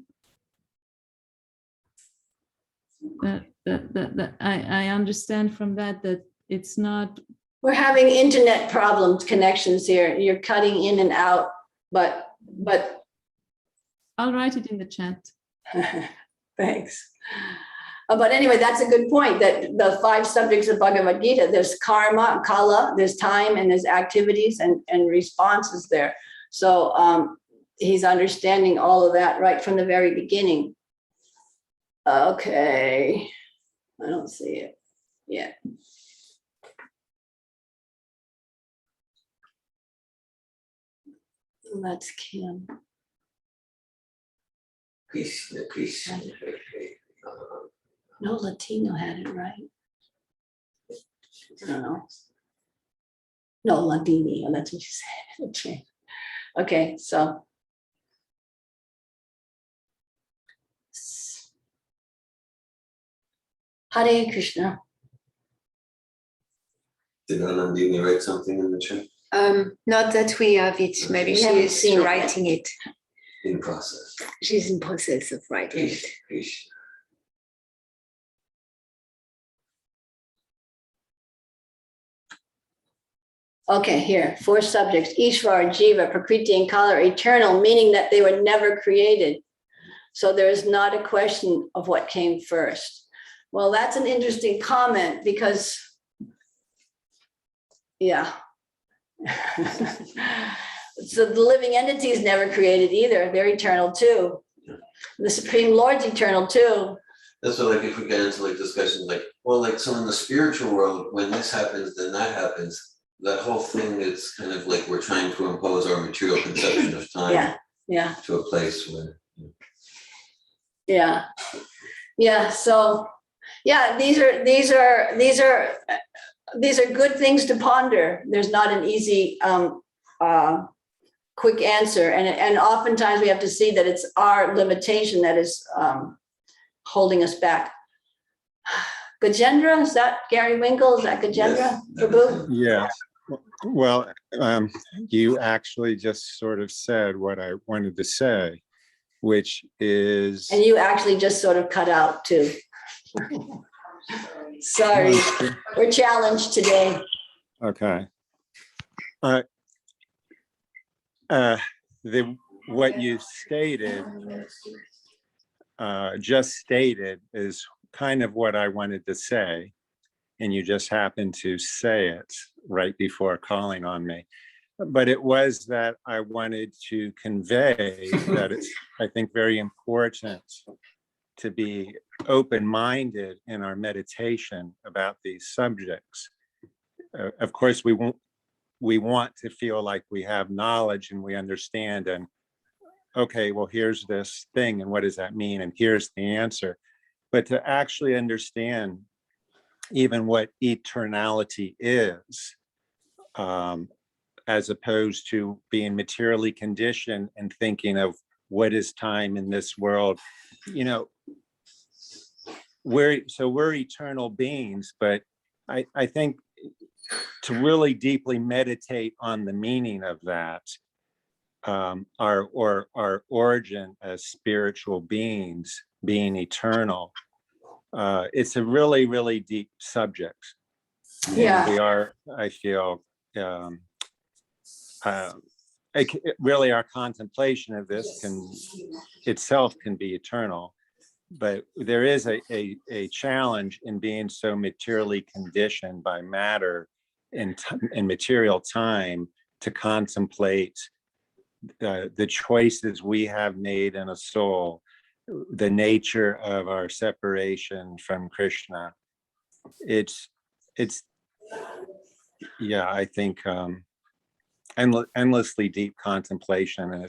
I understand from that it's not. We're having internet problems, connections here. You're cutting in and out, but I'll write it in the chat. thanks. But anyway, that's a good point, that the 5 subjects of Bhagavad Gita, there's karma, kala, there's time, and there's activities and responses there. So he's understanding all of that right from the very beginning. Okay, I don't see it yet. That's Kim. Krishna. No, Latino had it right. I don't know. No, Ladini, that's what you said. Okay. Okay, so. Hare Krishna. Did Anandini write something in the chat? Not that we have it. Maybe We she haven't is seen it writing it. In process. She's in process of writing it. Krishna. Okay, here, 4 subjects, Ishvara, Jiva, Prakriti, and Kala are eternal, meaning that they were never created. So there is not a question of what came first. Well, that's an interesting comment because, yeah. So the living entity is never created either. They're eternal too. The Supreme Lord's eternal too. That's what, like, if we get into like discussions like, well, like, so in the spiritual world, when this happens, then that happens. That whole thing is kind of like we're trying to impose our material conception of time to a place where. Yeah. So, yeah, these are good things to ponder. There's not an easy, quick answer, and oftentimes we have to see that it's our limitation that is holding us back. Gajendra, is that Gary Winkle? Is that Gajendra? Yes, Yes. Well, you actually just sort of said what I wanted to say, which is. And you actually just sort of cut out too. Sorry, we're challenged today. Okay. What you stated, just stated, is kind of what I wanted to say, and you just happened to say it right before calling on me. But it was that I wanted to convey that it's, I think, very important to be open-minded in our meditation about these subjects. Of course, we want to feel like we have knowledge and we understand, and okay, well, here's this thing, and what does that mean? And here's the answer. But to actually understand even what eternality is, as opposed to being materially conditioned and thinking of what is time in this world. You know, we're eternal beings, but I think to really deeply meditate on the meaning of that, our origin as spiritual beings, being eternal, it's a really, really deep subject. Yeah. And we are, I feel, really our contemplation of this can be eternal, but there is a challenge in being so materially conditioned by matter and material time to contemplate the choices we have made in a soul, the nature of our separation from Krishna. It's yeah, I think endlessly deep contemplation,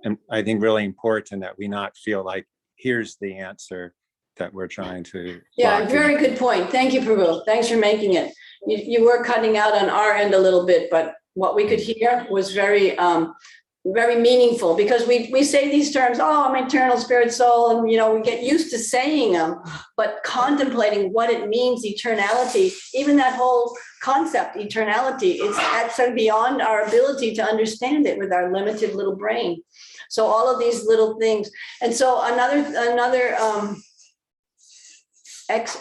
and I think really important that we not feel like here's the answer that we're trying to. Yeah, very good point. Thank you, Prabhu. Thanks for making it. You were cutting out on our end a little bit, but what we could hear was very meaningful, because we say these terms, oh, I'm eternal spirit soul, and we get used to saying them, but contemplating what it means, eternality, even that whole concept, eternality, it's actually beyond our ability to understand it with our limited little brain. So all of these little things. And so another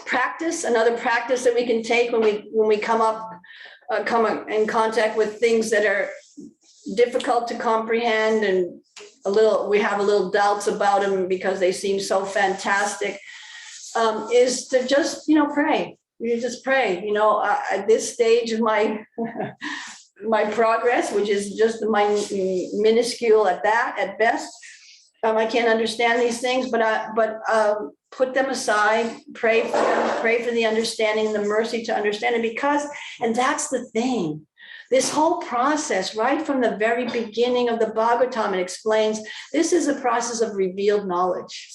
practice that we can take when we come in contact with things that are difficult to comprehend, and we have a little doubts about them because they seem so fantastic, is to just pray. You just pray. At this stage of my my progress, which is just minuscule at best, I can't understand these things, but put them aside, pray for them, pray for the understanding, the mercy to understand it, and that's the thing. This whole process, right from the very beginning of the Bhagavatam, it explains this is a process of revealed knowledge.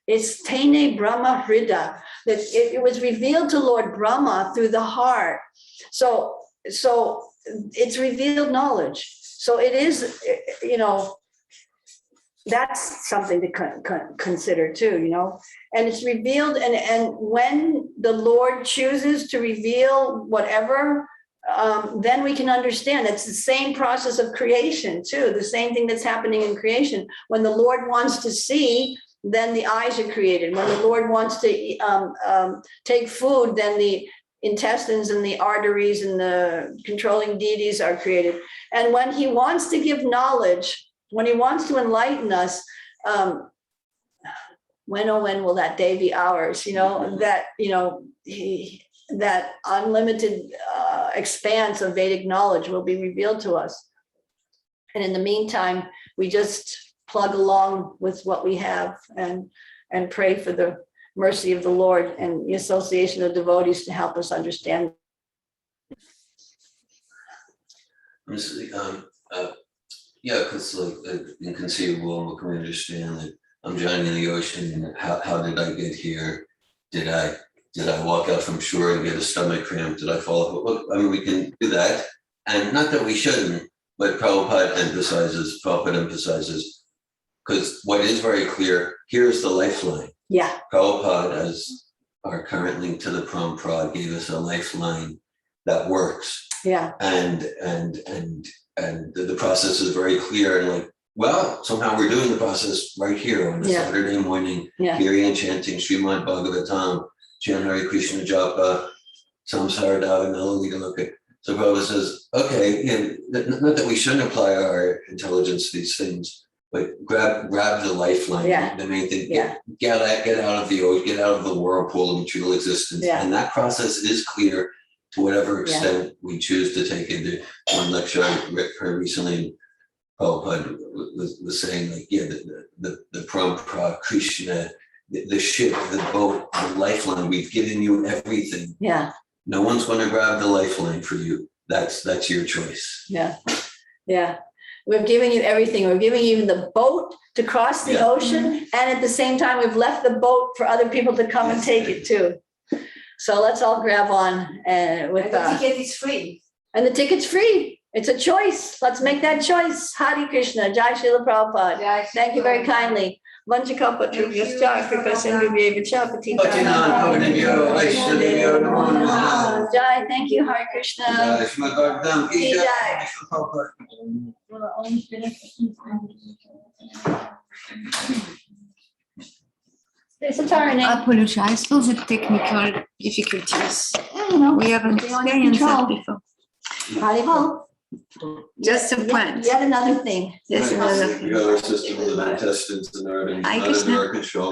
It's Tene Brahma Hrida, that it was revealed to Lord Brahma through the heart. So it's revealed knowledge. So it is, that's something to consider too, and it's revealed. And when the Lord chooses to reveal whatever, then we can understand. It's the same process of creation too, the same thing that's happening in creation. When the Lord wants to see, then the eyes are created. When the Lord wants to take food, then the intestines and the arteries and the controlling deities are created. And when he wants to give knowledge, when he wants to enlighten us, when will that day be ours? That unlimited expanse of Vedic knowledge will be revealed to us. And in the meantime, we just plug along with what we have and pray for the mercy of the Lord and the association of devotees to help us understand. Yeah, because inconceivable, what can we understand? That I'm drowning in the ocean. How did I get here? Did I walk out from shore and get a stomach cramp? Did I fall off? Look, I mean, we can do that, and not that we shouldn't, but Prabhupada emphasizes, because what is very clear, here's the lifeline. Yeah. Prabhupada, as our current link to the Pram Prad, gave us a lifeline that works. Yeah. And the process is very clear, and somehow we're doing the process right here on a Saturday morning, hearing and chanting Srimad Bhagavatam, chant Hare Krishna Japa, Samsara Davanala Lidaloka. So Prabhupada says, okay, not that we shouldn't apply our intelligence to these things, but grab the lifeline. Yeah. The main thing, get out of the ocean, get out of the whirlpool of material existence. Yeah. And that process is clear to whatever extent we choose to take it. One lecture I heard recently, Prabhupada was saying, the Parampara, Krishna, the ship, the boat, the lifeline, we've given you everything. Yeah. No one's going to grab the lifeline for you. That's your choice. Yeah. Yeah. We've given you everything. We're giving you the boat to cross the ocean. And at the same time, we've left the boat for other people to come and take it too. So let's all grab on with the ticket is free. And the ticket's free. It's a choice. Let's make that choice. Hare Krishna, Jai Srila Prabhupada. Jai Thank you very Shri kindly. Vanchakapa Trubhyascha Kripa Sindhubhyevacha Patinan Pavanebhyo Vaishnavebhyo Namo Namaha. Jai, thank you, Hare Krishna. Jai Srimad Bhagavatam ki Ki jai. jai. There's a turning. I apologize for the technical difficulties. You know, We haven't they under experienced that control. before. Haribo. Just a point. Yet another thing. Yes, Right. another We got our system of intestines and our Hi, not Krishna. under our control.